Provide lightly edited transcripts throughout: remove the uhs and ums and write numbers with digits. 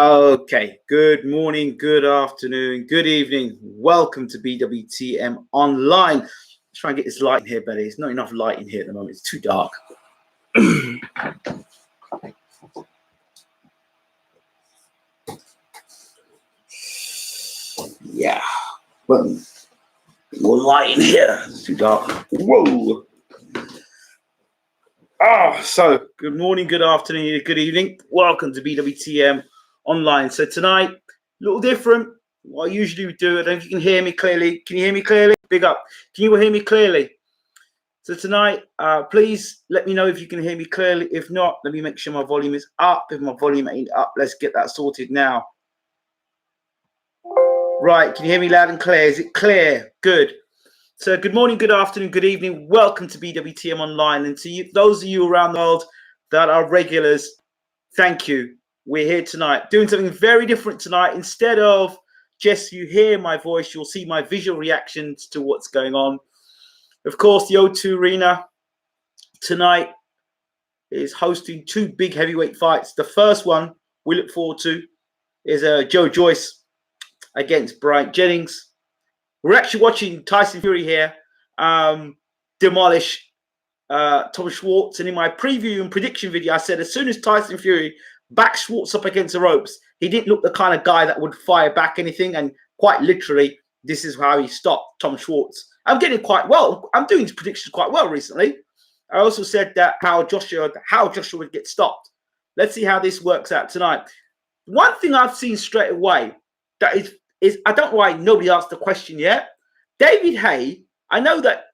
Okay, good morning, good afternoon, good evening. Welcome to BWTM Online. Let's try and get this light in here, buddy. There's not enough light in here at the moment. It's too dark. Yeah, well, more light in here. It's too dark. Whoa. So good morning, good afternoon, good evening. Welcome to BWTM Online. So tonight, a little different. What I usually do, I don't know if you can hear me clearly. Can you hear me clearly? Big up. Can you hear me clearly? So tonight, please let me know if you can hear me clearly. If not, let me make sure my volume is up. If my volume ain't up, let's get that sorted now. Right, can you hear me loud and clear? Is it clear? Good. So good morning, good afternoon, good evening. Welcome to BWTM Online. And to you, those of you around the world that are regulars, thank you. We're here tonight doing something very different tonight. Instead of just you hear my voice, you'll see my visual reactions to what's going on. Of course, the O2 Arena tonight is hosting two big heavyweight fights. The first one we look forward to is Joyce against Jennings. We're actually watching Tyson Fury here demolish Tom Schwartz. And in my preview and prediction video, I said as soon as Tyson Fury backed Schwartz up against the ropes, he didn't look the kind of guy that would fire back anything. And quite literally, this is how he stopped Tom Schwartz. I'm getting quite well. I'm doing predictions quite well recently. I also said that how Joshua would get stopped. Let's see how this works out tonight. One thing I've seen straight away that is I don't know why nobody asked the question yet. David Haye, I know that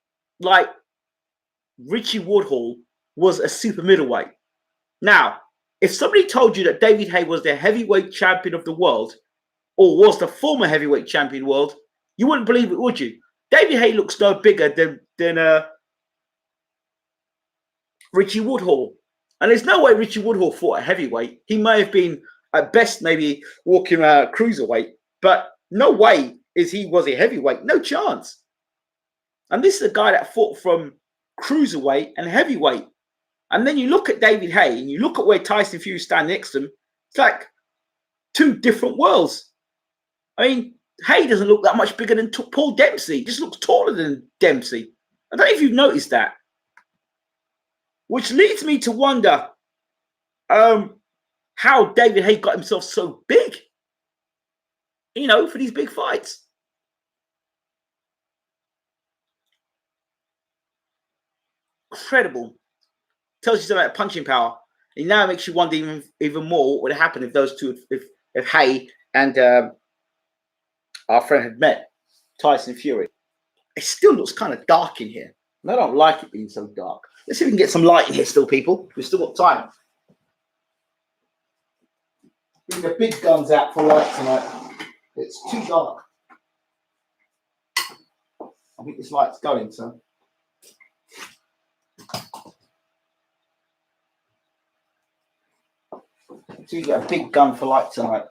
like Richie Woodhall was a super middleweight. Now, if somebody told you that David Haye was the heavyweight champion of the world or was the former heavyweight champion world, you wouldn't believe it, would you? David Haye looks no bigger than Richie Woodhall. And there's no way Richie Woodhall fought a heavyweight. He may have been, at best, maybe walking cruiserweight, but no way he was a heavyweight. No chance. And this is a guy that fought from cruiserweight and heavyweight. And then you look at David Haye and you look at where Tyson Fury stands next to him. It's like two different worlds. I mean, Haye doesn't look that much bigger than Paul Dempsey. He just looks taller than Dempsey. I don't know if you've noticed that. Which leads me to wonder how David Haye got himself so big, you know, for these big fights. Incredible. Tells you something about punching power. It now makes you wonder even more what would have happened if those two, if Haye and our friend had met, Tyson Fury. It still looks kind of dark in here. And I don't like it being so dark. Let's see if we can get some light in here still, people. We've still got time. Bring the big guns out for light tonight. It's too dark. I think this light's going, so. So you get a big gun for light tonight.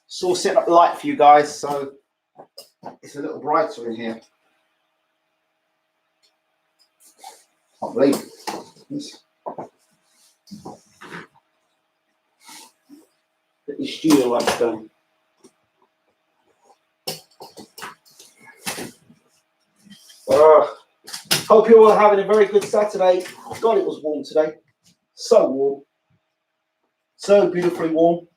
So we'll set up the light for you guys, so it's a little brighter in here. Can't believe it. Get the studio lights going. Hope you're all having a very good Saturday. God, it was warm today. So warm. So beautifully warm.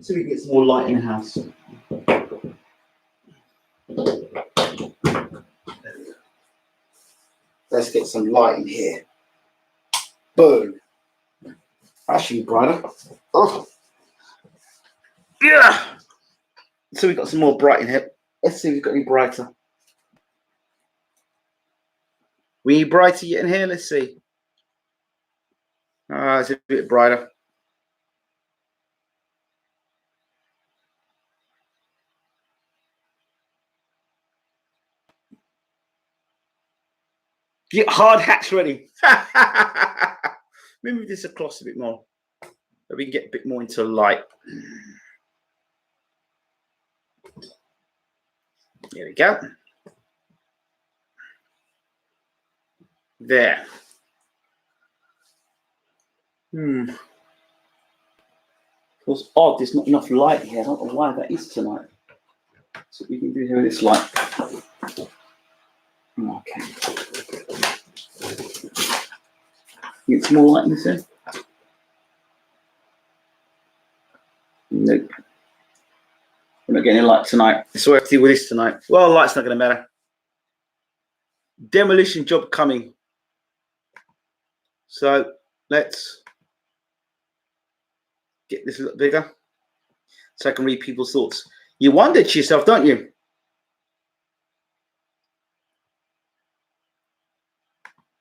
So we can get some more light in the house. Let's get some light in here. Boom. Actually, brighter. Oh. Yeah. So we've got some more bright in here. Let's see if we've got any brighter. We need brighter yet in here? Let's see. It's a bit brighter. Get hard hats ready. Move this across a bit more. But we can get a bit more into light. There we go. There. Feels odd. There's not enough light here. I don't know why that is tonight. So we can do here with this light. Okay. Get some more light in this end. Nope. We're not getting any light tonight. So we have to deal with this tonight. Well, light's not going to matter. Demolition job coming. So let's get this a little bigger so I can read people's thoughts. You wonder to yourself, don't you?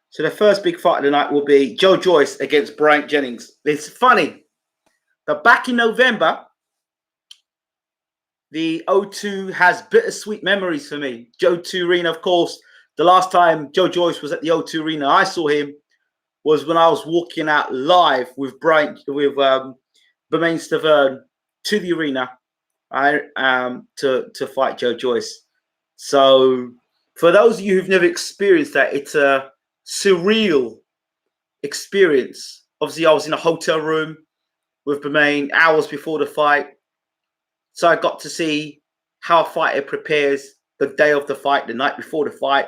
So the first big fight of the night will be Joyce against Jennings. It's funny that back in November, the O2 has bittersweet memories for me. O2 Arena, of course, the last time Joyce was at the O2 Arena, I saw him was when I was walking out live with Bermain Stavern to the arena to fight Joyce. So for those of you who've never experienced that, it's a surreal experience. Obviously, I was in a hotel room with Bermain hours before the fight. So I got to see how a fighter prepares the day of the fight, the night before the fight.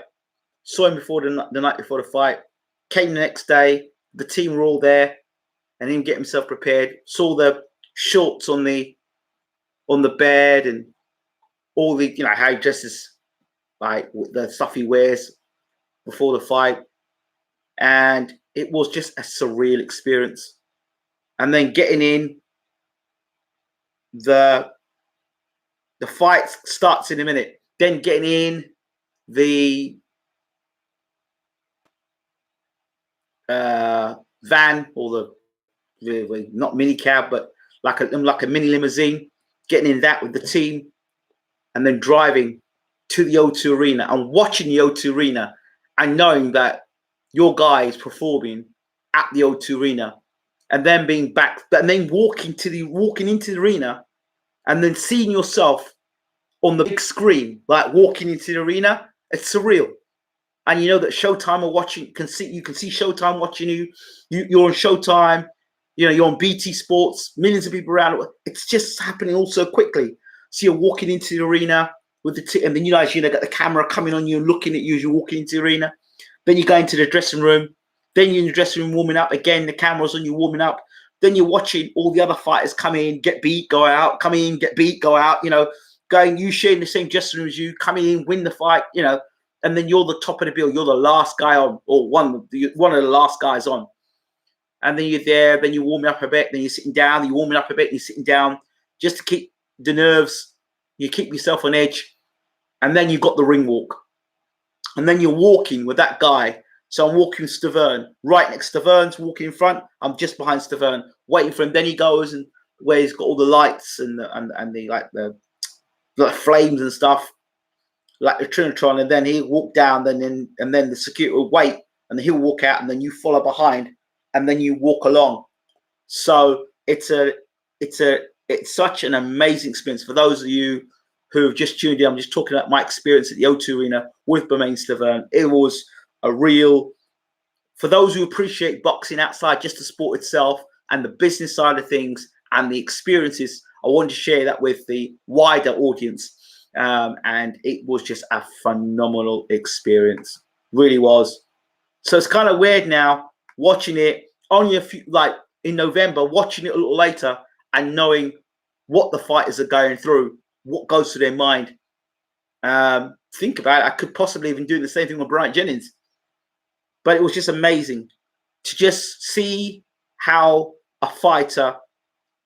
Saw him before the night before the fight. Came the next day. The team were all there, and him get himself prepared. Saw the shorts on the bed and all the how he dresses, like the stuff he wears before the fight, and it was just a surreal experience. And then getting in, the fight starts in a minute. Then getting in the van, or the not mini cab, but like a mini limousine, getting in that with the team, and then driving to the O2 Arena and watching the O2 Arena and knowing that your guy is performing at the O2 Arena, and then being back, and then walking into the arena, and then seeing yourself on the big screen, like walking into the arena. It's surreal. And you know that Showtime are watching. You can see Showtime watching you. You're on Showtime. You're on BT Sports. Millions of people around. It's just happening all so quickly. So you're walking into the arena with the and then got the camera coming on you and looking at you as you're walking into the arena. Then you go into the dressing room. Then you're in the dressing room warming up. Again, the camera's on you warming up. Then you're watching all the other fighters come in, get beat, go out. Come in, get beat, go out. Going, you sharing the same dressing room as you. Coming in, win the fight. And then you're the top of the bill. You're the last guy on, or one of the last guys on. And then you're there. Then you're warming up a bit. Then you're sitting down. You're warming up a bit. And you're sitting down just to keep the nerves. You keep yourself on edge. And then you've got the ring walk. And then you're walking with that guy. So I'm walking with Stavern. Right next to Stavern's walking in front. I'm just behind Stavern, waiting for him. Then he goes and where he's got all the lights and the flames and stuff, like the Trinitron, and then he'll walk down, and then the security will wait, and then he'll walk out, and then you follow behind, and then you walk along. So it's such an amazing experience. For those of you who have just tuned in, I'm just talking about my experience at the O2 Arena with Bermain Stavern. It was a real, for those who appreciate boxing outside just the sport itself and the business side of things and the experiences, I wanted to share that with the wider audience. And it was just a phenomenal experience. Really was. So it's kind of weird now watching it only in November, watching it a little later and knowing what the fighters are going through, what goes through their mind. Think about it. I could possibly even do the same thing with Jennings. But it was just amazing to just see how a fighter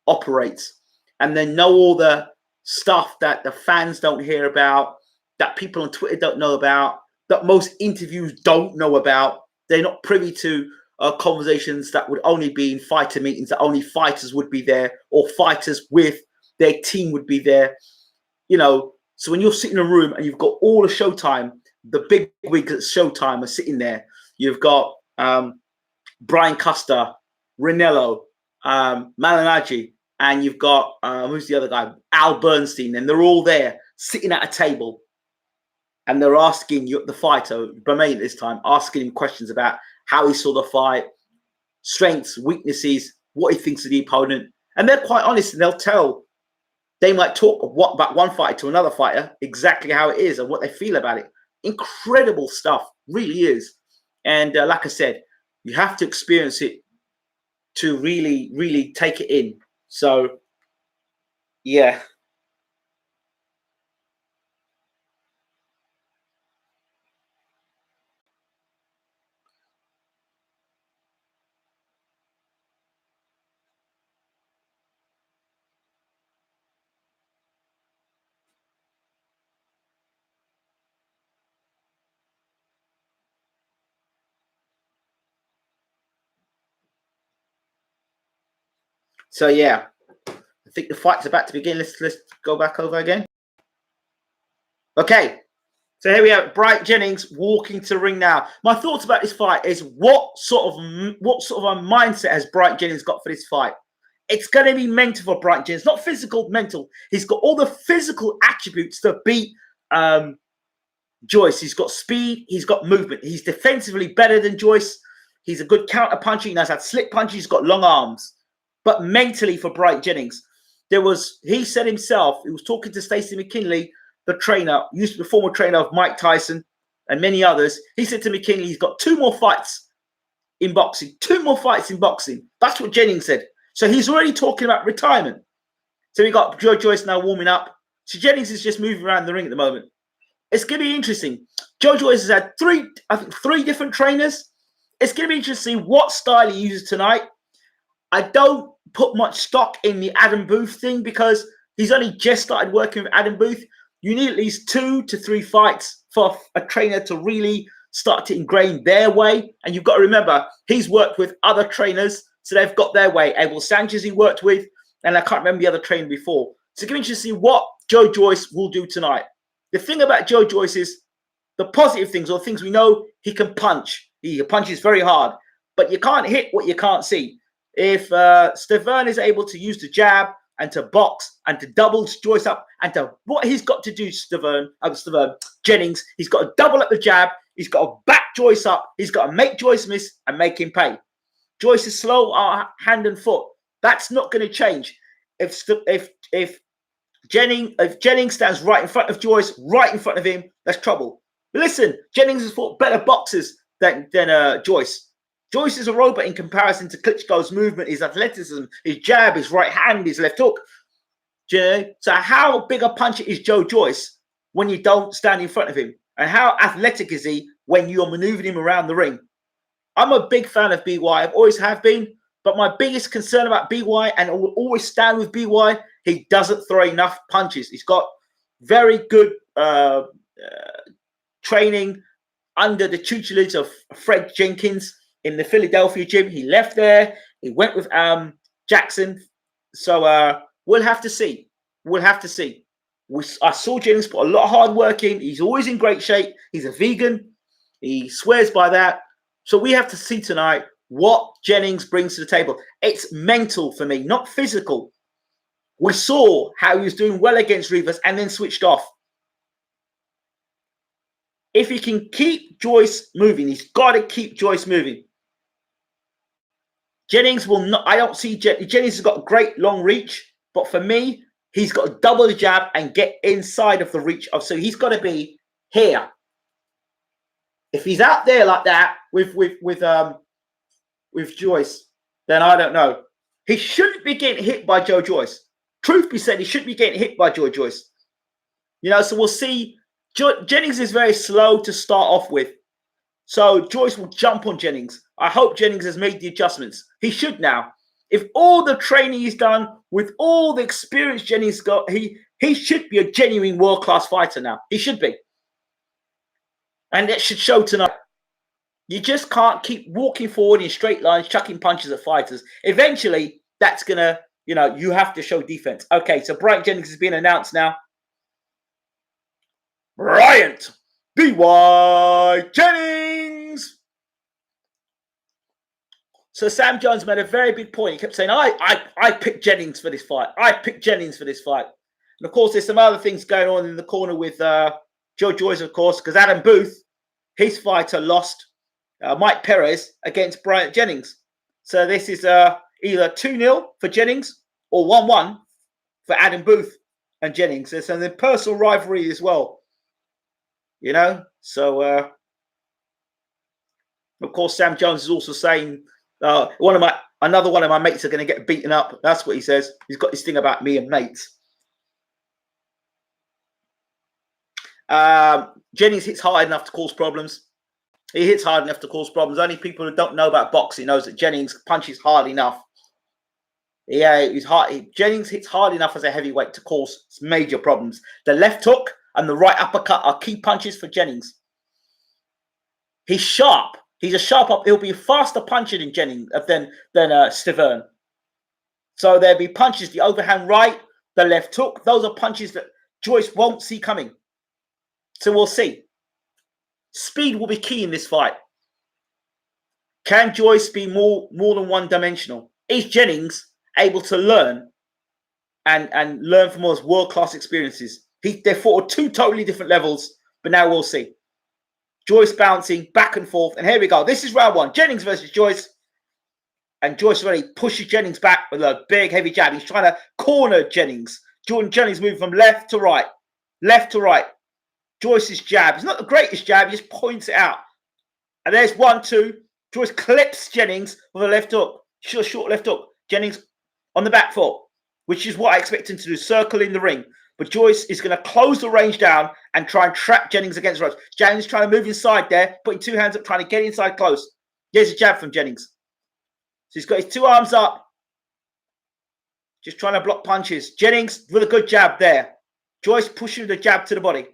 operates, and then know all the stuff that the fans don't hear about, that people on Twitter don't know about, that most interviews don't know about. They're not privy to conversations that would only be in fighter meetings, that only fighters would be there, or fighters with their team would be there. So when you're sitting in a room and you've got all the Showtime, the big wigs at Showtime are sitting there. You've got Brian Custer, Ranello, Malignaggi, and you've got who's the other guy, Al Bernstein, and they're all there sitting at a table, and they're asking you, the fighter, Bermain this time, asking him questions about how he saw the fight, strengths, weaknesses, what he thinks of the opponent, and they're quite honest, and they'll tell. They might talk about one fighter to another fighter, exactly how it is and what they feel about it. Incredible stuff, really is. And like I said, you have to experience it to really, really take it in. So, yeah. So, yeah. I think the fight's about to begin. Let's go back over again. Okay. So here we have Bright Jennings walking to the ring now. My thoughts about this fight is what sort of a mindset has Bright Jennings got for this fight? It's going to be mental for Bright Jennings, not physical, mental. He's got all the physical attributes to beat Joyce. He's got speed. He's got movement. He's defensively better than Joyce. He's a good counter puncher. He knows how to slip punch. He's got long arms. But mentally for Bright Jennings, he said himself, he was talking to Stacey McKinley, the trainer, used to be the former trainer of Mike Tyson and many others. He said to McKinley, he's got 2 more fights in boxing. 2 more fights in boxing. That's what Jennings said. So he's already talking about retirement. So we got Joe Joyce now warming up. So Jennings is just moving around the ring at the moment. It's going to be interesting. Joe Joyce has had 3 different trainers. It's going to be interesting what style he uses tonight. I don't put much stock in the Adam Booth thing because he's only just started working with Adam Booth. You need at least 2 to 3 fights for a trainer to really start to ingrain their way. And you've got to remember, he's worked with other trainers, so they've got their way. Abel Sanchez he worked with, and I can't remember the other trainer before. So it's going to be interesting to see what Joe Joyce will do tonight. The thing about Joe Joyce is the positive things, or things we know, he can punch. He punches very hard, but you can't hit what you can't see. If Stavern is able to use the jab and to box and to double Joyce up and to what he's got to do, Jennings, he's got to double up the jab. He's got to back Joyce up. He's got to make Joyce miss and make him pay. Joyce is slow hand and foot. That's not going to change. If Jennings stands right in front of Joyce, right in front of him, that's trouble. But listen, Jennings has fought better boxers than Joyce. Joyce is a robot in comparison to Klitschko's movement, his athleticism, his jab, his right hand, his left hook. So how big a puncher is Joe Joyce when you don't stand in front of him? And how athletic is he when you're maneuvering him around the ring? I'm a big fan of BY. I've always have been. But my biggest concern about BY, and I will always stand with BY, he doesn't throw enough punches. He's got very good training under the tutelage of Fred Jenkins in the Philadelphia gym. He left there. He went with Jackson. So we'll have to see. We'll have to see. I saw Jennings put a lot of hard work in. He's always in great shape. He's a vegan. He swears by that. So we have to see tonight what Jennings brings to the table. It's mental for me, not physical. We saw how he was doing well against Rivas and then switched off. If he can keep Joyce moving, he's got to keep Joyce moving. Jennings will not. I don't see Jennings has got a great long reach, but for me, he's got to double the jab and get inside of the reach of. So he's got to be here. If he's out there like that with Joyce, then I don't know. He shouldn't be getting hit by Joe Joyce. Truth be said, he shouldn't be getting hit by Joe Joyce. You know, so we'll see. Jennings is very slow to start off with. So Joyce will jump on Jennings. I hope Jennings has made the adjustments. He should now. If all the training he's done, with all the experience Jennings got, he should be a genuine world-class fighter now. He should be. And that should show tonight. You just can't keep walking forward in straight lines, chucking punches at fighters. Eventually, that's going to, you know, you have to show defense. Okay, so Bryant Jennings has been announced now. Bryant B.Y. Jennings. So Sam Jones made a very big point. He kept saying, I picked Jennings for this fight. I picked Jennings for this fight. And of course, there's some other things going on in the corner with Joe Joyce, of course, because Adam Booth, his fighter, lost Mike Perez against Bryant Jennings. So this is either 2-0 for Jennings or 1-1 for Adam Booth and Jennings. There's some personal rivalry as well, you know. So of course, Sam Jones is also saying another one of my mates are going to get beaten up. That's what he says. He's got this thing about me and mates. Jennings hits hard enough to cause problems. He hits hard enough to cause problems. Only people who don't know about boxing knows that Jennings punches hard enough. Yeah, he's hard. Jennings hits hard enough as a heavyweight to cause major problems. The left hook and the right uppercut are key punches for Jennings. He's sharp. He's a sharp up. He'll be a faster puncher than Jennings than Stiverne. So there'll be punches. The overhand right, the left hook. Those are punches that Joyce won't see coming. So we'll see. Speed will be key in this fight. Can Joyce be more than one-dimensional? Is Jennings able to learn and learn from those world-class experiences? They fought at two totally different levels, but now we'll see. Joyce bouncing back and forth. And here we go. This is round one. Jennings versus Joyce. And Joyce really pushes Jennings back with a big, heavy jab. He's trying to corner Jennings. Jennings moving from left to right. Left to right. Joyce's jab. It's not the greatest jab. He just points it out. And there's 1-2. Joyce clips Jennings with a left hook. Short left hook. Jennings on the back foot, which is what I expect him to do. Circle in the ring. But Joyce is going to close the range down and try and trap Jennings against ropes. Jennings trying to move inside there, putting two hands up, trying to get inside close. There's a jab from Jennings. So he's got his two arms up, just trying to block punches. Jennings with a good jab there. Joyce pushing the jab to the body.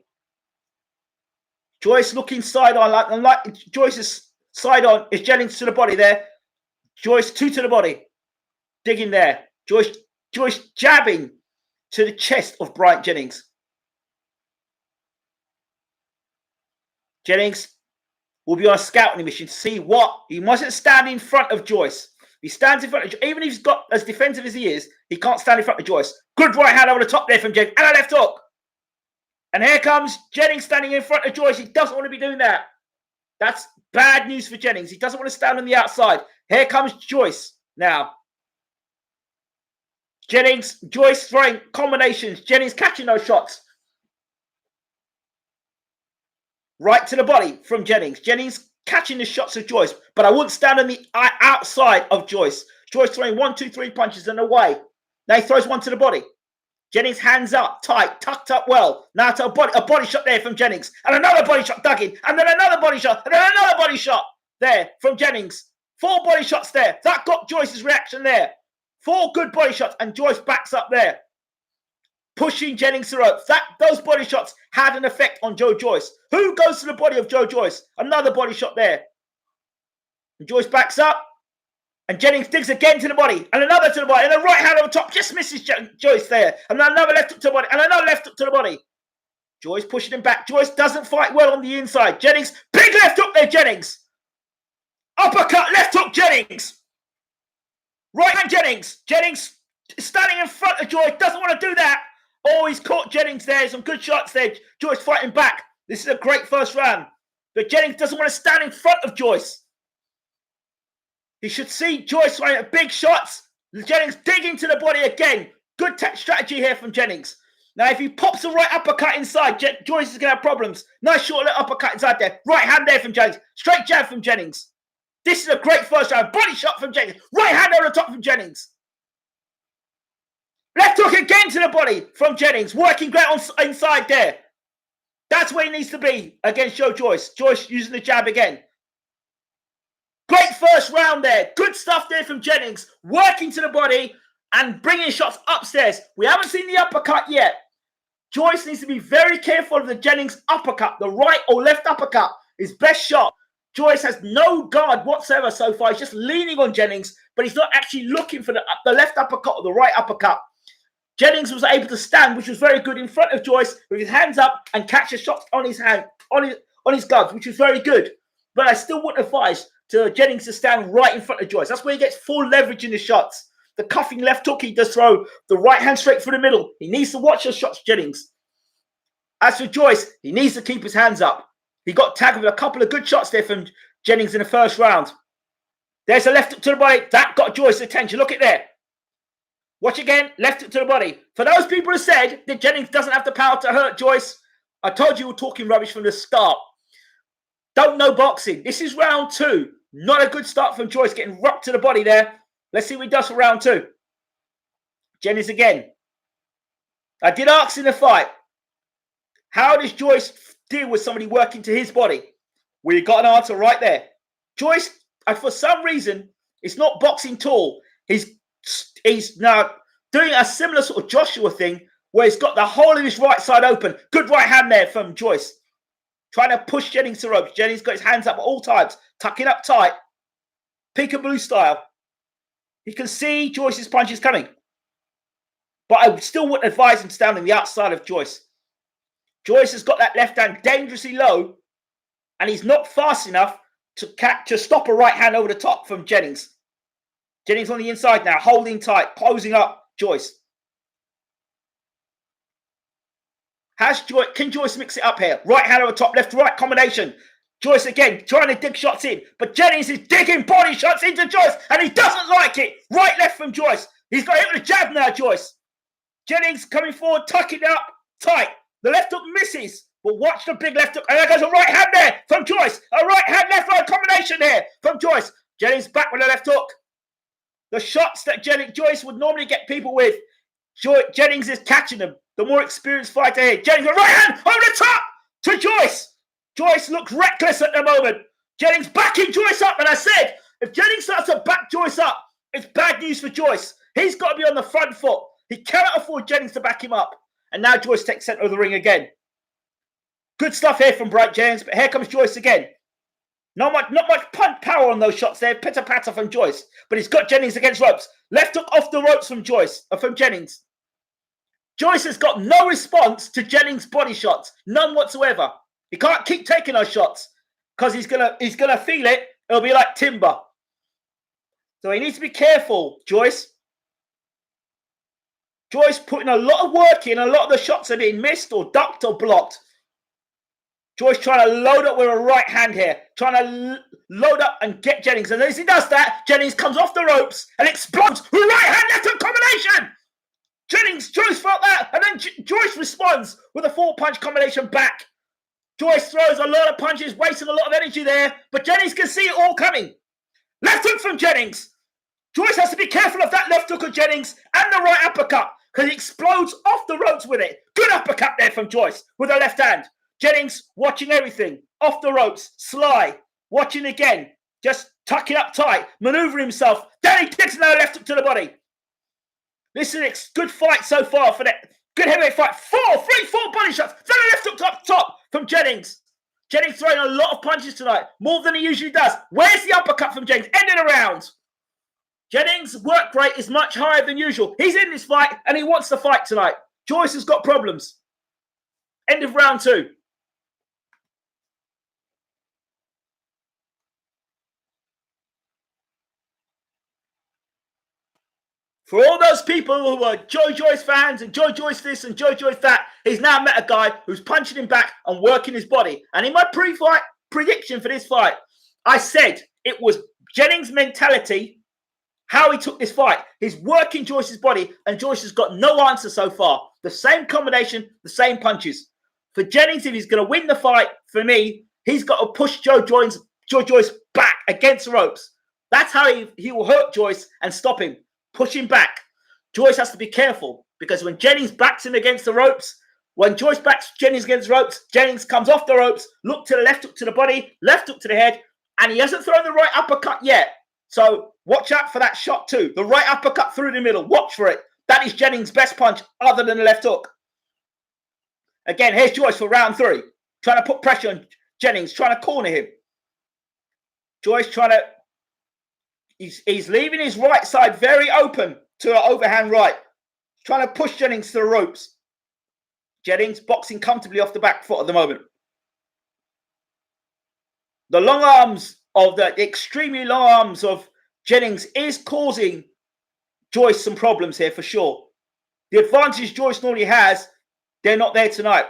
Joyce looking side on, like Joyce's side on is Jennings to the body there. Joyce two to the body, digging there. Joyce jabbing to the chest of Bryant Jennings. Jennings will be on a scouting mission to see what. He mustn't stand in front of Joyce. He stands in front of, even if he's got as defensive as he is, he can't stand in front of Joyce. Good right hand over the top there from Jennings. And a left hook. And here comes Jennings standing in front of Joyce. He doesn't want to be doing that. That's bad news for Jennings. He doesn't want to stand on the outside. Here comes Joyce now. Joyce throwing combinations. Jennings catching those shots. Right to the body from Jennings. Jennings catching the shots of Joyce. But I wouldn't stand on the outside of Joyce. Joyce throwing 1, 2, 3 punches and away. Now he throws one to the body. Jennings hands up, tight, tucked up well. Now to a body shot there from Jennings. And another body shot dug in. And then another body shot. And then another body shot there from Jennings. 4 body shots there. That got Joyce's reaction there. 4 good body shots, and Joyce backs up there, pushing Jennings to ropes. Those body shots had an effect on Joe Joyce. Who goes to the body of Joe Joyce? Another body shot there. And Joyce backs up, and Jennings digs again to the body, and another to the body, and a right hand over top just misses Joyce there, and another left hook to the body, and another left hook to the body. Joyce pushing him back. Joyce doesn't fight well on the inside. Jennings, big left hook there, Jennings. Uppercut, left hook, Jennings. Right hand Jennings. Jennings standing in front of Joyce. Doesn't want to do that. Oh, he's caught Jennings there. Some good shots there. Joyce fighting back. This is a great first round. But Jennings doesn't want to stand in front of Joyce. He should see Joyce throwing big shots. Jennings digging to the body again. Good strategy here from Jennings. Now, if he pops the right uppercut inside, Joyce is going to have problems. Nice short little uppercut inside there. Right hand there from Jennings. Straight jab from Jennings. This is a great first round. Body shot from Jennings. Right hand over the top from Jennings. Left hook again to the body from Jennings. Working great inside there. That's where he needs to be against Joe Joyce. Joyce using the jab again. Great first round there. Good stuff there from Jennings. Working to the body and bringing shots upstairs. We haven't seen the uppercut yet. Joyce needs to be very careful of the Jennings uppercut. The right or left uppercut is best shot. Joyce has no guard whatsoever so far. He's just leaning on Jennings, but he's not actually looking for the left uppercut or the right uppercut. Jennings was able to stand, which was very good in front of Joyce with his hands up and catch the shots on his hand, on his gloves, which was very good. But I still wouldn't advise to Jennings to stand right in front of Joyce. That's where he gets full leverage in the shots. The cuffing left hook he does throw, the right hand straight through the middle. He needs to watch those shots, Jennings. As for Joyce, he needs to keep his hands up. He got tagged with a couple of good shots there from Jennings in the first round. There's a left hook to the body. That got Joyce's attention. Look at there. Watch again. Left hook to the body. For those people who said that Jennings doesn't have the power to hurt Joyce, I told you we're talking rubbish from the start. Don't know boxing. This is round 2. Not a good start from Joyce, getting rocked to the body there. Let's see what he does for round 2. Jennings again. I did ask in the fight, how does Joyce deal with somebody working to his body? Well, you got an answer right there. Joyce, for some reason, it's not boxing tall. He's now doing a similar sort of Joshua thing where he's got the whole of his right side open. Good right hand there from Joyce. Trying to push Jennings to ropes. Jennings got his hands up at all times, tucking up tight. Peekaboo style. He can see Joyce's punches coming. But I still wouldn't advise him to stand on the outside of Joyce. Joyce has got that left hand dangerously low, and he's not fast enough to stop a right hand over the top from Jennings. Jennings on the inside now, holding tight, closing up Joyce. Can Joyce mix it up here? Right hand over top, left to right combination. Joyce again trying to dig shots in, but Jennings is digging body shots into Joyce, and he doesn't like it. Right left from Joyce. He's got hit with a jab now, Joyce. Jennings coming forward, tucking up tight. The left hook misses, but watch the big left hook. And there goes a right hand there from Joyce. A right hand left right combination there from Joyce. Jennings back with a left hook. The shots that Joyce would normally get people with, Jennings is catching them. The more experienced fighter here. Jennings, a right hand over the top to Joyce. Joyce looks reckless at the moment. Jennings backing Joyce up. And I said, if Jennings starts to back Joyce up, it's bad news for Joyce. He's got to be on the front foot. He cannot afford Jennings to back him up. And now Joyce takes center of the ring again. Good stuff here from Bright Jennings, but here comes Joyce again. Not much punch power on those shots there. Pitter-patter from Joyce. But he's got Jennings against ropes. Left hook off the ropes from from Jennings. Joyce has got no response to Jennings' body shots. None whatsoever. He can't keep taking those shots because he's gonna feel it. It'll be like timber. So he needs to be careful, Joyce. Joyce putting a lot of work in. A lot of the shots are being missed or ducked or blocked. Joyce trying to load up with a right hand here. Trying to load up and get Jennings. And as he does that, Jennings comes off the ropes and explodes with right hand left hook combination. Joyce felt that. And then Joyce responds with a 4-punch combination back. Joyce throws a lot of punches, wasting a lot of energy there. But Jennings can see it all coming. Left hook from Jennings. Joyce has to be careful of that left hook of Jennings and the right uppercut because he explodes off the ropes with it. Good uppercut there from Joyce with her left hand. Jennings watching everything. Off the ropes. Sly. Watching again. Just tucking up tight. Maneuvering himself. Then he takes another left hook to the body. This is a good fight so far for that. Good heavyweight fight. 4 body shots. Then a left hook up top from Jennings. Jennings throwing a lot of punches tonight. More than he usually does. Where's the uppercut from Jennings? Ending the round. Jennings' work rate is much higher than usual. He's in this fight and he wants to fight tonight. Joyce has got problems. End of round 2. For all those people who are Joe Joyce fans and Joe Joyce this and Joe Joyce that, he's now met a guy who's punching him back and working his body. And in my pre-fight prediction for this fight, I said it was Jennings' mentality, how he took this fight. He's working Joyce's body, and Joyce has got no answer so far. The same combination, the same punches. For Jennings, if he's going to win the fight, for me, he's got to push Joe Joyce back against the ropes. That's how he will hurt Joyce and stop him. Push him back. Joyce has to be careful because when Jennings backs him against the ropes, when Joyce backs Jennings against the ropes, Jennings comes off the ropes, look to the left hook to the body, left hook to the head, and he hasn't thrown the right uppercut yet. So watch out for that shot too. The right uppercut through the middle. Watch for it. That is Jennings' best punch other than the left hook. Again, here's Joyce for round 3. Trying to put pressure on Jennings, trying to corner him. Joyce trying to... He's leaving his right side very open to an overhand right. Trying to push Jennings to the ropes. Jennings boxing comfortably off the back foot at the moment. The long arms of the extremely long arms of Jennings is causing Joyce some problems here for sure. The advantage Joyce normally has, they're not there tonight.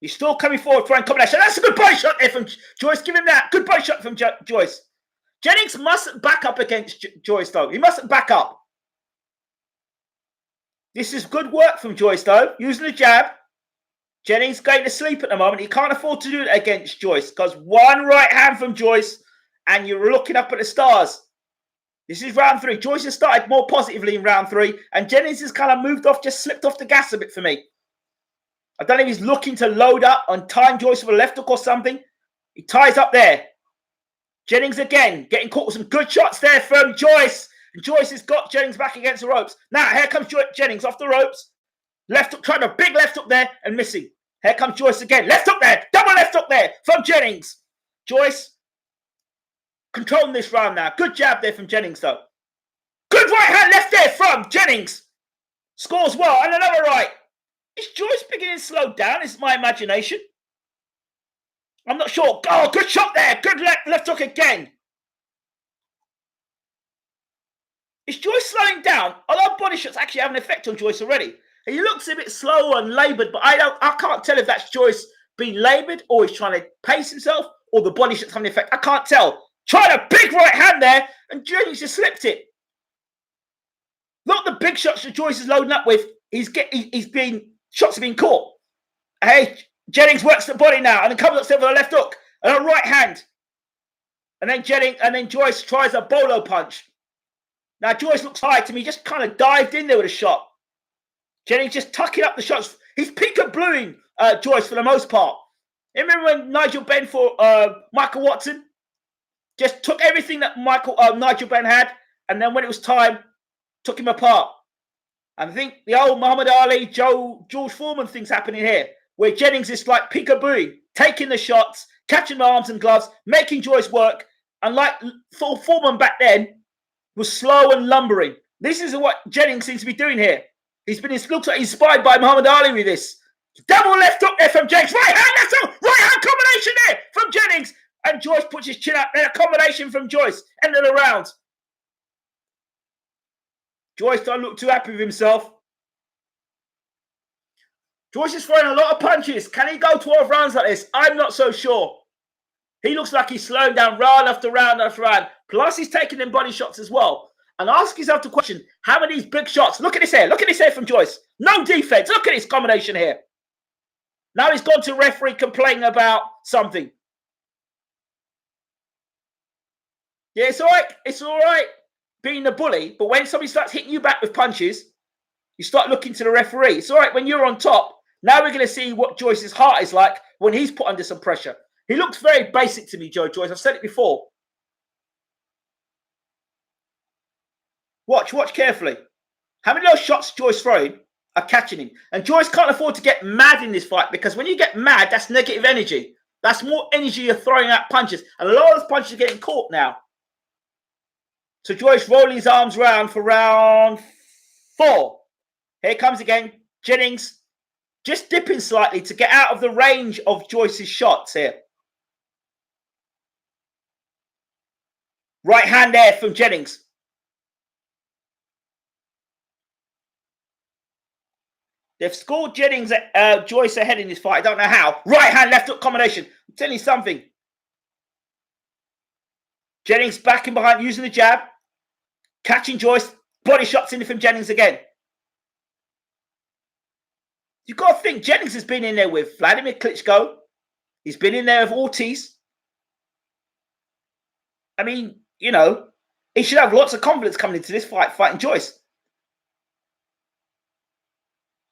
He's still coming forward for a combination. That's a good body shot there from Joyce. Give him that. Good body shot from Joyce. Jennings mustn't back up against Joyce, though. He mustn't back up. This is good work from Joyce, though. Using the jab. Jennings going to sleep at the moment. He can't afford to do it against Joyce because one right hand from Joyce and you're looking up at the stars. This is round 3. Joyce has started more positively in round 3 and Jennings has kind of moved off, just slipped off the gas a bit for me. I don't know if he's looking to load up on time Joyce with a left hook or something. He ties up there. Jennings again getting caught with some good shots there from Joyce. And Joyce has got Jennings back against the ropes. Now here comes Jennings off the ropes. Left hook, trying a big left hook there and missing. Here comes Joyce again. Left hook there. Double left hook there from Jennings. Joyce controlling this round now. Good jab there from Jennings though. Good right hand left there from Jennings. Scores well. And another right. Is Joyce beginning to slow down? Is my imagination? I'm not sure. Oh, good shot there. Good left hook again. Is Joyce slowing down? A lot of body shots actually have an effect on Joyce already. He looks a bit slow and laboured, but I can't tell if that's Joyce being laboured or he's trying to pace himself or the body shots having an effect. I can't tell. Tried a big right hand there and Jennings just slipped it. Not the big shots that Joyce is loading up with. Shots are being caught. Hey, Jennings works the body now and then comes upstairs with a left hook and a right hand. And then Joyce tries a bolo punch. Now Joyce looks high to me, just kind of dived in there with a shot. Jennings just tucking up the shots. He's peekabooing Joyce for the most part. You remember when Nigel Benn for Michael Watson just took everything that Nigel Benn had, and then when it was time, took him apart. And I think the old Muhammad Ali, George Foreman thing's happening here, where Jennings is like peekabooing, taking the shots, catching the arms and gloves, making Joyce work, and like Foreman back then was slow and lumbering. This is what Jennings seems to be doing here. Looks like inspired by Muhammad Ali with this. Double left hook there from Jennings. Right hand combination there from Jennings. And Joyce puts his chin up. Then a combination from Joyce. End of the round. Joyce don't look too happy with himself. Joyce is throwing a lot of punches. Can he go 12 rounds like this? I'm not so sure. He looks like he's slowing down round after round after round. Plus he's taking them body shots as well. And ask yourself the question, how many of these big shots? Look at this here. Look at this here from Joyce. No defense. Look at this combination here. Now he's gone to referee complaining about something. Yeah, it's all right. It's all right being the bully. But when somebody starts hitting you back with punches, you start looking to the referee. It's all right when you're on top. Now we're going to see what Joyce's heart is like when he's put under some pressure. He looks very basic to me, Joyce. I've said it before. Watch carefully. How many of those shots Joyce throwing are catching him? And Joyce can't afford to get mad in this fight because when you get mad, that's negative energy. That's more energy you're throwing out punches. And a lot of those punches are getting caught now. So Joyce rolling his arms round for round 4. Here comes again. Jennings just dipping slightly to get out of the range of Joyce's shots here. Right hand there from Jennings. They've scored Jennings, Joyce ahead in this fight. I don't know how. Right hand, left hook combination. I'm telling you something. Jennings backing behind, using the jab. Catching Joyce. Body shots in from Jennings again. You've got to think, Jennings has been in there with Vladimir Klitschko. He's been in there with Ortiz. I mean, you know, he should have lots of confidence coming into this fight, fighting Joyce.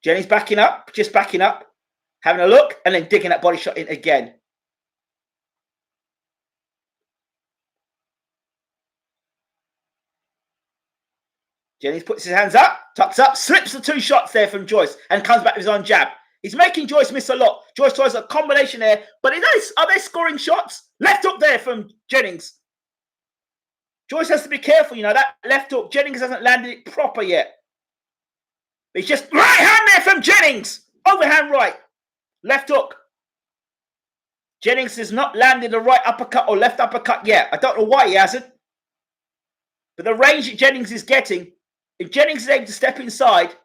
Jennings backing up, just backing up, having a look, and then digging that body shot in again. Jennings puts his hands up, tucks up, slips the 2 shots there from Joyce, and comes back with his own jab. He's making Joyce miss a lot. Joyce tries a combination there, but are they scoring shots? Left hook there from Jennings. Joyce has to be careful, you know, that left hook. Jennings hasn't landed it proper yet. It's just right hand there from Jennings. Overhand right. Left hook. Jennings has not landed the right uppercut or left uppercut yet. I don't know why he hasn't. But the range that Jennings is getting, if Jennings is able to step inside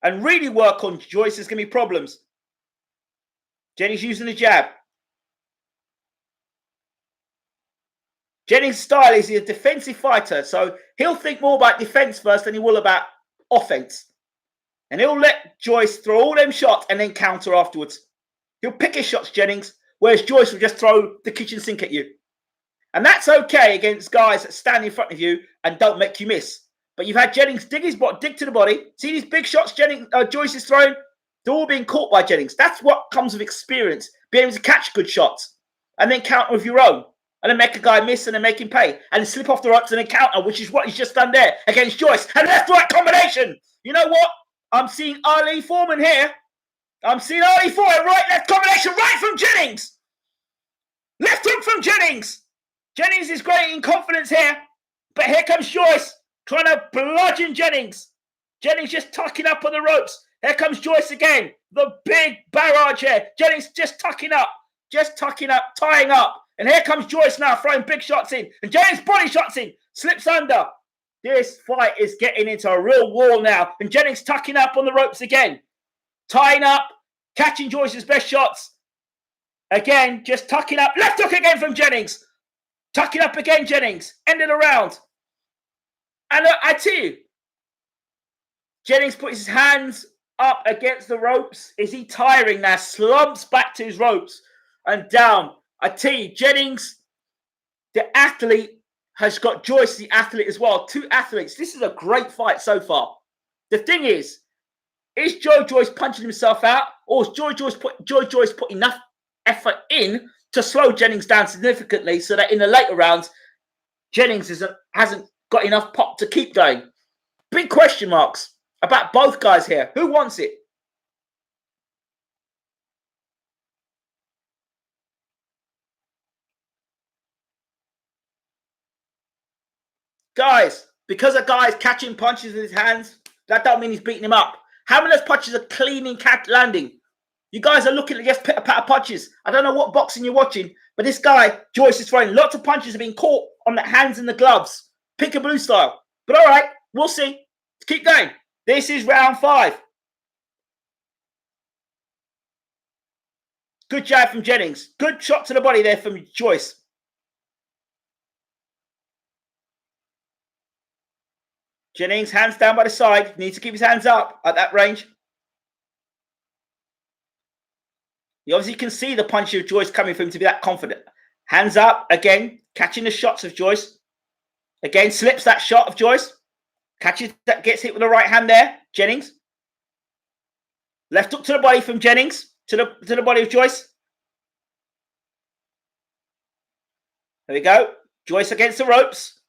and really work on Joyce, there's going to be problems. Jennings using the jab. Jennings' style is he's a defensive fighter, so he'll think more about defense first than he will about offense. And he'll let Joyce throw all them shots and then counter afterwards. He'll pick his shots, Jennings, whereas Joyce will just throw the kitchen sink at you. And that's okay against guys that stand in front of you and don't make you miss. But you've had Jennings dig to the body. See these big shots Joyce is throwing? They're all being caught by Jennings. That's what comes with experience, being able to catch good shots and then counter with your own. And then make a guy miss and then make him pay. And slip off the ropes and then counter, which is what he's just done there against Joyce. And left-right combination. You know what? I'm seeing Ali Foreman here. I'm seeing Ali Foreman, right-left combination, right from Jennings. Left hook from Jennings. Jennings is great in confidence here. But here comes Joyce trying to bludgeon Jennings. Jennings just tucking up on the ropes. Here comes Joyce again. The big barrage here. Jennings just tucking up, tying up. And here comes Joyce now throwing big shots in. And Jennings body shots in. Slips under. This fight is getting into a real war now. And Jennings tucking up on the ropes again. Tying up. Catching Joyce's best shots. Again, just tucking up. Left hook again from Jennings. Tucking up again, Jennings. Ended the round. And I tell you, Jennings puts his hands up against the ropes. Is he tiring now? Slumps back to his ropes and down. I tell you, Jennings, the athlete, has got Joyce, the athlete, as well. Two athletes. This is a great fight so far. The thing is Joyce punching himself out, or is Joyce put enough effort in to slow Jennings down significantly so that in the later rounds, Jennings hasn't got enough pop to keep going? Big question marks about both guys here. Who wants it? Guys, because a guy is catching punches with his hands, that don't mean he's beating him up. How many of those punches are clean landing? You guys are looking at just pitter-patter punches. I don't know what boxing you're watching, but this guy, Joyce, is throwing lots of punches have been caught on the hands and the gloves. Peekaboo style. But all right, we'll see. Let's keep going. This is round 5. Good jab from Jennings. Good shot to the body there from Joyce. Jennings, hands down by the side. Needs to keep his hands up at that range. You obviously can see the punch of Joyce coming from him to be that confident. Hands up again, catching the shots of Joyce. Again, slips that shot of Joyce. Catches that, gets hit with the right hand there. Jennings. Left hook to the body from Jennings. To the body of Joyce. There we go. Joyce against the ropes.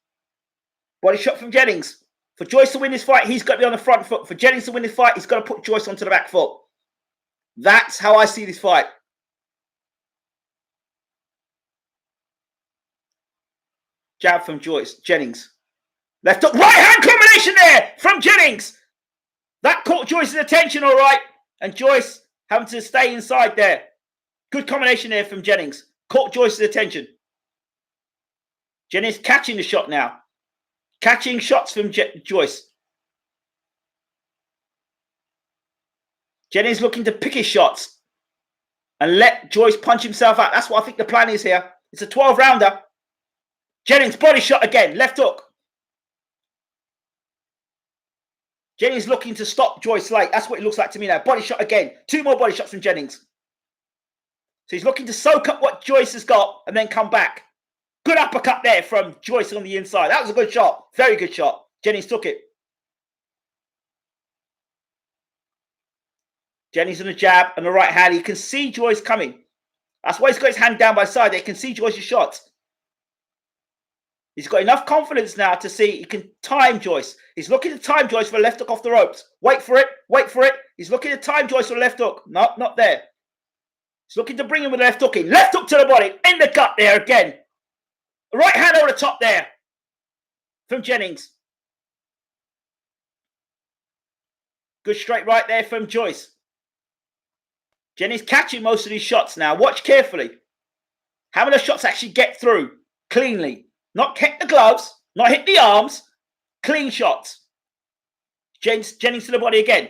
Body shot from Jennings. For Joyce to win this fight, he's got to be on the front foot. For Jennings to win this fight, he's got to put Joyce onto the back foot. That's how I see this fight. Jab from Jennings. Left hook, right hand combination there from Jennings. That caught Joyce's attention, all right. And Joyce having to stay inside there. Good combination there from Jennings. Caught Joyce's attention. Jennings catching the shot now. Catching shots from Joyce. Jennings looking to pick his shots and let Joyce punch himself out. That's what I think the plan is here. It's a 12-rounder. Jennings body shot again. Left hook. Jennings looking to stop Joyce late. That's what it looks like to me now. Body shot again. 2 more body shots from Jennings. So he's looking to soak up what Joyce has got and then come back. Good uppercut there from Joyce on the inside. That was a good shot. Very good shot. Jennings took it. Jennings on the jab and the right hand. You can see Joyce coming. That's why he's got his hand down by the side. They can see Joyce's shots. He's got enough confidence now to see he can time Joyce. He's looking to time Joyce for a left hook off the ropes. Wait for it. Wait for it. He's looking to time Joyce for a left hook. No, not there. He's looking to bring him with a left hook in. Left hook to the body. In the gut there again. Right hand over the top there from Jennings. Good straight right there from Joyce. Jennings catching most of these shots now. Watch carefully. How many shots actually get through cleanly? Not hit the gloves, not hit the arms, clean shots. Jennings to the body again.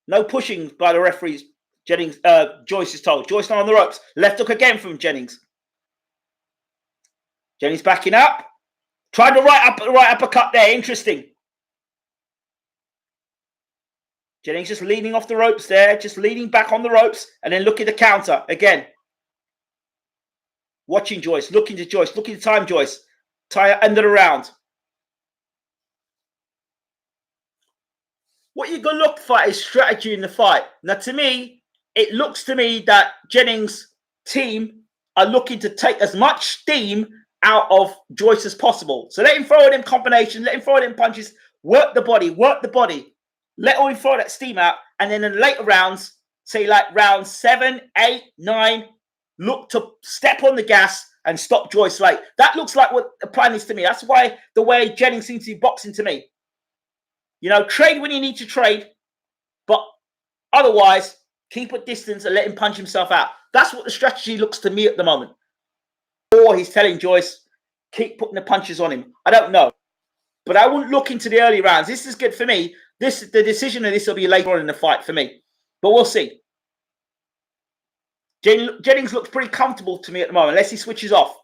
No pushing by the referees. Joyce is told. Joyce not on the ropes. Left hook again from Jennings. Jennings backing up. Tried the right uppercut there. Interesting. Jennings just leaning off the ropes there. Just leaning back on the ropes. And then look at the counter again. Watching Joyce. Looking to Joyce. Looking to time Joyce. Tie her end of the round. What you're going to look for is strategy in the fight. Now, to me, it looks to me that Jennings' team are looking to take as much steam out of Joyce as possible. So let him throw in combinations, let him throw in punches, work the body. Let him throw that steam out. And then in the later rounds, say like round 7, 8, 9, look to step on the gas and stop Joyce. Like that looks like what the plan is to me. That's why the way Jennings seems to be boxing to me. You know, trade when you need to trade, but otherwise, keep a distance and let him punch himself out. That's what the strategy looks to me at the moment. Or he's telling Joyce, keep putting the punches on him. I don't know. But I wouldn't look into the early rounds. This is good for me. The decision of this will be later on in the fight for me. But we'll see. Jennings looks pretty comfortable to me at the moment, unless he switches off.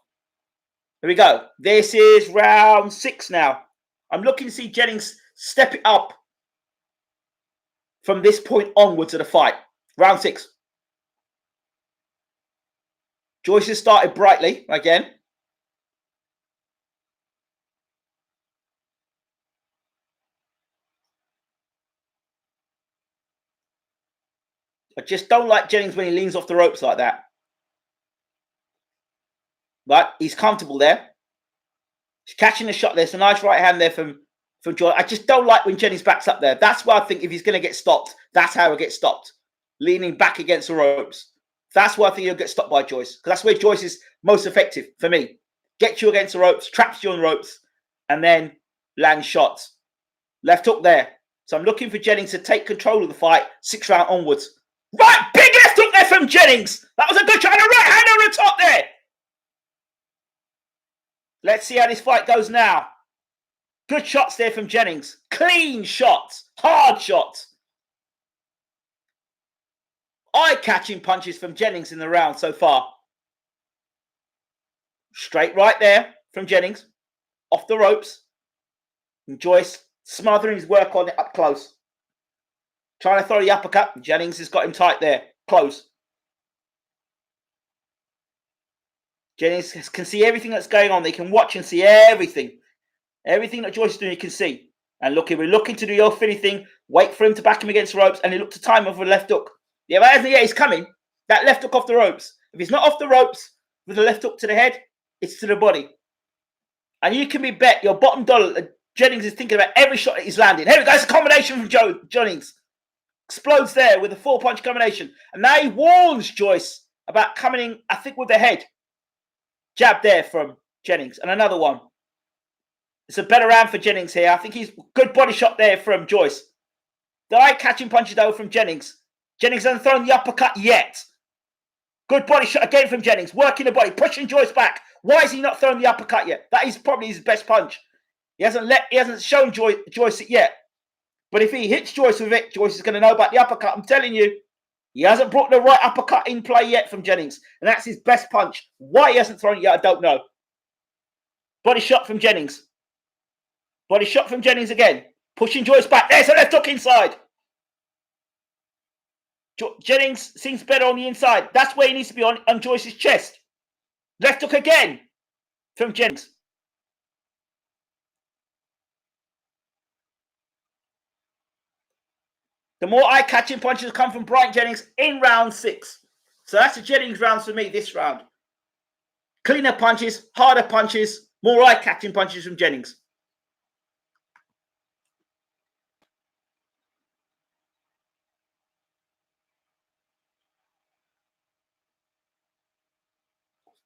Here we go. This is round 6 now. I'm looking to see Jennings step it up from this point onwards of the fight. Round 6. Joyce has started brightly again. I just don't like Jennings when he leans off the ropes like that. But he's comfortable there. He's catching the shot. There's a nice right hand there from Joyce. I just don't like when Jennings backs up there. That's why I think if he's going to get stopped, that's how he'll get stopped. Leaning back against the ropes. That's why I think he'll get stopped by Joyce. Because that's where Joyce is most effective for me. Gets you against the ropes, traps you on the ropes, and then lands shots. Left hook there. So I'm looking for Jennings to take control of the fight 6 round onwards. Right, big left hook there from Jennings. That was a good shot. And a right hand over the top there. Let's see how this fight goes now. Good shots there from Jennings. Clean shots. Hard shots. Eye-catching punches from Jennings in the round so far. Straight right there from Jennings. Off the ropes. And Joyce smothering his work on it up close. Trying to throw the uppercut. Jennings has got him tight there. Close. Jennings can see everything that's going on. They can watch and see everything. Everything that Joyce is doing, you can see. And look, we're looking to do the old Philly thing. Wait for him to back him against the ropes. And he looked to time him with a left hook. Yeah, but he's coming. That left hook off the ropes. If he's not off the ropes with a left hook to the head, it's to the body. And you can be bet your bottom dollar that Jennings is thinking about every shot that he's landing. Here we go. It's a combination from Jennings. Explodes there with a 4-punch combination. And now he warns Joyce about coming in, I think, with the head. Jab there from Jennings. And another one. It's a better round for Jennings here. I think he's good body shot there from Joyce. The eye-catching punches, though, from Jennings. Jennings hasn't thrown the uppercut yet. Good body shot again from Jennings. Working the body. Pushing Joyce back. Why is he not throwing the uppercut yet? That is probably his best punch. He hasn't shown Joyce it yet. But if he hits Joyce with it, Joyce is going to know about the uppercut. I'm telling you. He hasn't brought the right uppercut in play yet from Jennings. And that's his best punch. Why he hasn't thrown it yet, I don't know. Body shot from Jennings. Body shot from Jennings again. Pushing Joyce back. There's a left hook inside. Jennings seems better on the inside. That's where he needs to be on Joyce's chest. Left hook again from Jennings. The more eye-catching punches come from Brian Jennings in round 6. So that's the Jennings round for me this round. Cleaner punches, harder punches, more eye-catching punches from Jennings.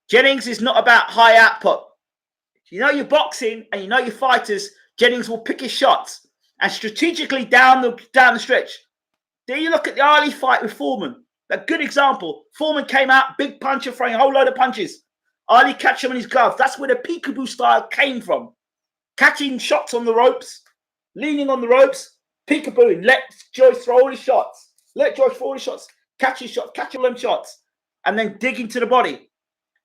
Jennings is not about high output. You know your boxing and you know your fighters, Jennings will pick his shots and strategically down the stretch. There you look at the Ali fight with Foreman. A good example. Foreman came out, big puncher, throwing a whole load of punches. Ali catch him in his gloves. That's where the peekaboo style came from. Catching shots on the ropes, leaning on the ropes, peekabooing. Let Joyce throw all his shots. Let Joyce throw all his shots. Catch his shots, catch all them shots. And then dig into the body.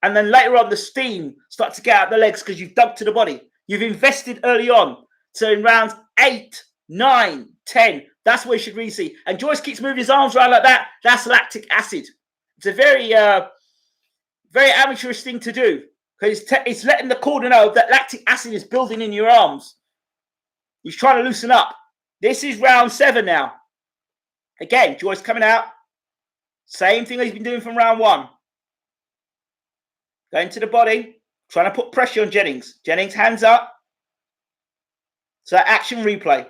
And then later on, the steam starts to get out the legs because you've dug to the body. You've invested early on. So in rounds 8, 9, 10, that's where you should really see. And Joyce keeps moving his arms around like that. That's lactic acid. It's a very, very amateurish thing to do. Because it's letting the corner know that lactic acid is building in your arms. He's trying to loosen up. This is round 7 now. Again, Joyce coming out. Same thing he's been doing from round 1. Going to the body. Trying to put pressure on Jennings. Jennings, hands up. So action replay.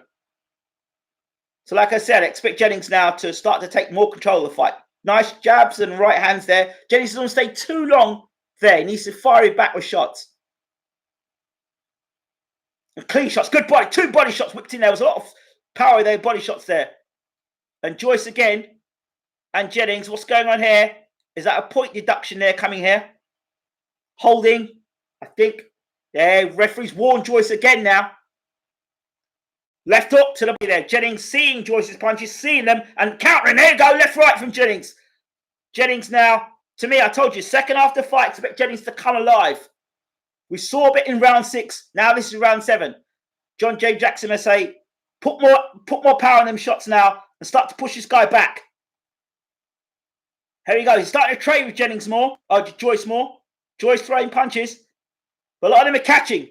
So like I said, I expect Jennings now to start to take more control of the fight. Nice jabs and right hands there. Jennings doesn't stay too long there. He needs to fire it back with shots. And clean shots. Good body. 2 body shots whipped in there. There was a lot of power there. Body shots there. And Joyce again. And Jennings. What's going on here? Is that a point deduction there coming here? Holding. I think. Yeah, referee's warned Joyce again now. Left hook to the body there. Jennings seeing Joyce's punches, seeing them, and countering. There you go. Left, right from Jennings. Jennings now. To me, I told you, second half the fight, expect Jennings to come alive. We saw a bit in round 6. Now this is round 7. John J. Jackson may say, put more power in them shots now and start to push this guy back. Here he goes. He's starting to trade with Jennings more. Oh, Joyce more. Joyce throwing punches. But a lot of them are catching.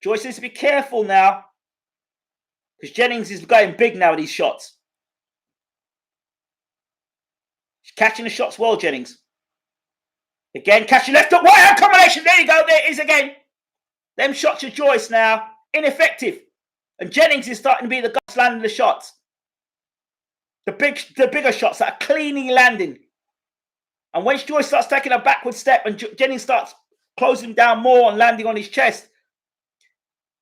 Joyce needs to be careful now. Because Jennings is going big now with these shots. He's catching the shots well, Jennings. Again, catching left hook, right hand combination. There you go. There it is again. Them shots of Joyce now. Ineffective. And Jennings is starting to be the guy that's landing the shots. The bigger shots that are cleanly landing. And when Joyce starts taking a backward step and Jennings starts closing down more and landing on his chest,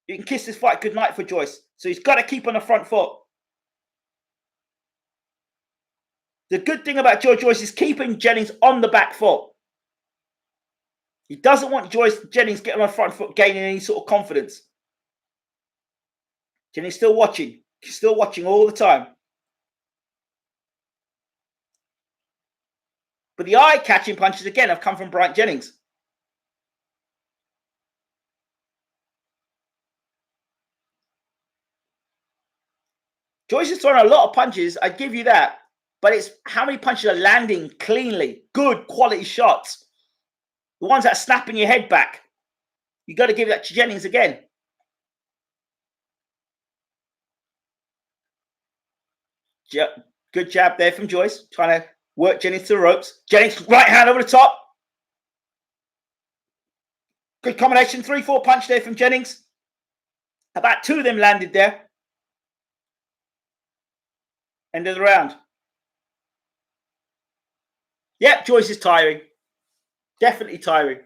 you can kiss this fight goodnight for Joyce. So he's got to keep on the front foot. The good thing about Joyce is keeping Jennings on the back foot. He doesn't want Jennings getting on the front foot, gaining any sort of confidence. Jennings still watching. He's still watching all the time. But the eye-catching punches, again, have come from Bryant Jennings. Joyce is throwing a lot of punches. I give you that. But it's how many punches are landing cleanly. Good quality shots. The ones that are snapping your head back. You got to give that to Jennings again. Good jab there from Joyce. Trying to work Jennings to the ropes. Jennings, right hand over the top. Good combination. 3-4 punch there from Jennings. About 2 of them landed there. End of the round. Yep, Joyce is tiring. Definitely tiring.